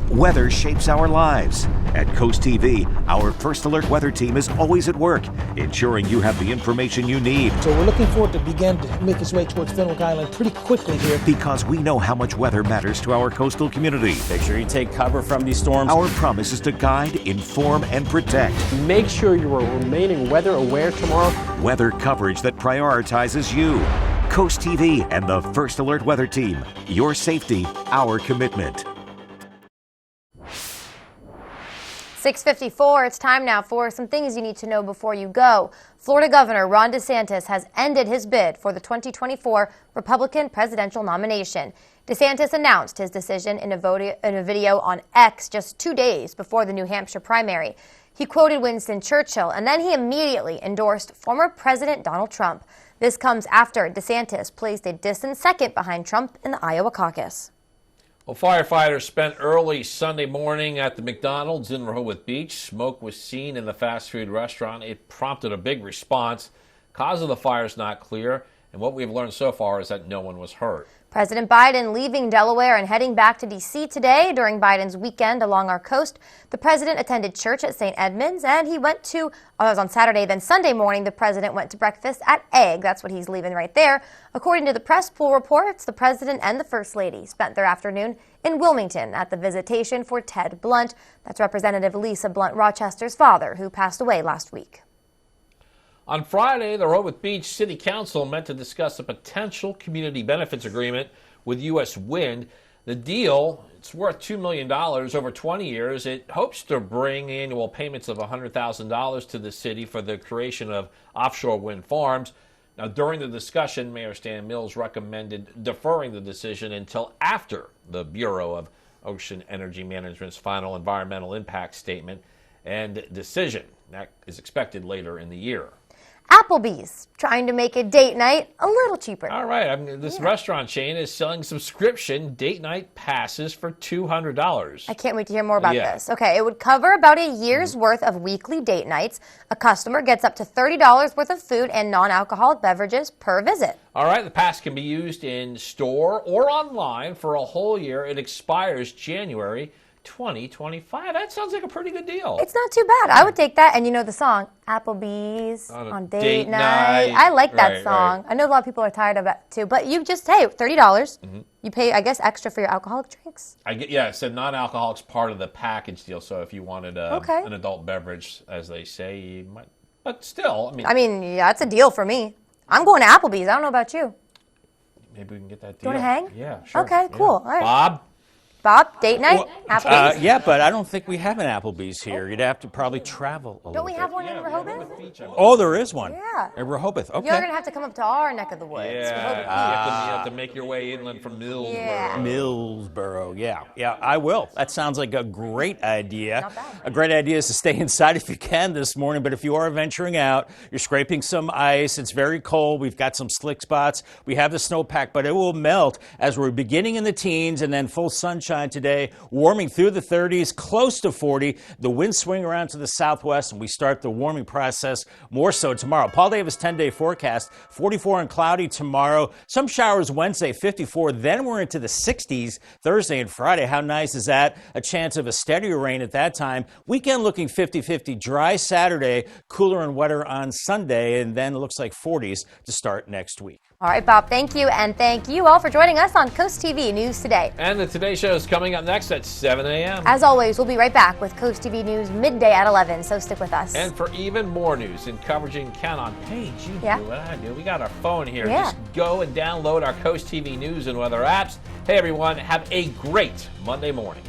[SPEAKER 24] Weather shapes our lives. At Coast TV, our First Alert weather team is always at work, ensuring you have the information you need.
[SPEAKER 8] So we're looking forward to begin to make its way towards Fenwick Island pretty quickly here.
[SPEAKER 24] Because we know how much weather matters to our coastal community.
[SPEAKER 2] Make sure you take cover from these storms.
[SPEAKER 24] Our promise is to guide, inform, and protect.
[SPEAKER 12] Make sure you are remaining weather aware tomorrow.
[SPEAKER 24] Weather coverage that prioritizes you. Coast TV and the First Alert weather team. Your safety, our commitment.
[SPEAKER 4] 6:54, it's time now for some things you need to know before you go. Florida Governor Ron DeSantis has ended his bid for the 2024 Republican presidential nomination. DeSantis announced his decision in a video on X just 2 days before the New Hampshire primary. He quoted Winston Churchill, and then he immediately endorsed former President Donald Trump. This comes after DeSantis placed a distant second behind Trump in the Iowa caucus.
[SPEAKER 3] Well, firefighters spent early Sunday morning at the McDonald's in Rehoboth Beach. Smoke was seen in the fast food restaurant. It prompted a big response. Cause of the fire is not clear, and what we've learned so far is that no one was hurt.
[SPEAKER 4] President Biden leaving Delaware and heading back to D.C. today. During Biden's weekend along our coast, the president attended church at St. Edmunds, and he went to, that was on Saturday, then Sunday morning, the president went to breakfast at Egg. That's what he's leaving right there. According to the press pool reports, the president and the first lady spent their afternoon in Wilmington at the visitation for Ted Blunt. That's Representative Lisa Blunt Rochester's father, who passed away last week.
[SPEAKER 3] On Friday, the Rehoboth Beach City Council met to discuss a potential community benefits agreement with U.S. Wind. The deal, it's worth $2 million over 20 years. It hopes to bring annual payments of $100,000 to the city for the creation of offshore wind farms. Now, during the discussion, Mayor Stan Mills recommended deferring the decision until after the Bureau of Ocean Energy Management's final environmental impact statement and decision. That is expected later in the year.
[SPEAKER 4] Applebee's trying to make a date night a little cheaper.
[SPEAKER 3] All right. This restaurant chain is selling subscription date night passes for $200.
[SPEAKER 4] I can't wait to hear more about this. Okay, it would cover about a year's worth of weekly date nights. A customer gets up to $30 worth of food and non-alcoholic beverages per visit.
[SPEAKER 3] All right, the pass can be used in store or online for a whole year. It expires January 2025. That sounds like a pretty good deal.
[SPEAKER 4] It's not too bad. I would take that. And you know the song, Applebee's on date night. I like that song. Right. I know a lot of people are tired of it too. But you just, hey, $30. You pay, I guess, extra for your alcoholic drinks.
[SPEAKER 3] It said non-alcoholic's part of the package deal. So if you wanted an adult beverage, as they say, you might. But still,
[SPEAKER 4] I mean, yeah, it's a deal for me. I'm going to Applebee's. I don't know about you.
[SPEAKER 3] Maybe we can get that deal.
[SPEAKER 4] You want to hang?
[SPEAKER 3] Yeah, sure.
[SPEAKER 4] Okay, cool. All right.
[SPEAKER 3] Bob,
[SPEAKER 4] date night? Applebee's?
[SPEAKER 2] Yeah, but I don't think we have an Applebee's here. You'd have to probably travel a little bit.
[SPEAKER 4] Don't we have one in Rehoboth?
[SPEAKER 2] Oh, there is one.
[SPEAKER 4] Yeah.
[SPEAKER 2] In Rehoboth. Okay.
[SPEAKER 4] You're going to have to come up to our neck of the woods.
[SPEAKER 3] Yeah. You have to make your way inland from Millsboro.
[SPEAKER 4] Yeah.
[SPEAKER 2] Millsboro. Yeah, I will. That sounds like a great idea. Not bad. A great idea is to stay inside if you can this morning, but if you are venturing out, you're scraping some ice, it's very cold, we've got some slick spots, we have the snowpack, but it will melt as we're beginning in the teens and then full sunshine today, warming through the 30s, close to 40. The winds swing around to the southwest, and we start the warming process more so tomorrow. Paul Davis 10-day forecast, 44 and cloudy tomorrow. Some showers Wednesday, 54. Then we're into the 60s Thursday and Friday. How nice is that? A chance of a steadier rain at that time. Weekend looking 50-50. Dry Saturday, cooler and wetter on Sunday, and then it looks like 40s to start next week.
[SPEAKER 4] All right, Bob, thank you, and thank you all for joining us on Coast TV News Today.
[SPEAKER 3] And the Today Show is coming up next at 7 a.m.
[SPEAKER 4] As always, we'll be right back with Coast TV News midday at 11, so stick with us.
[SPEAKER 3] And for even more news and coverage you can count on, Paige, you do what I do. We got our phone here. Just go and download our Coast TV News and weather apps. Hey, everyone, have a great Monday morning.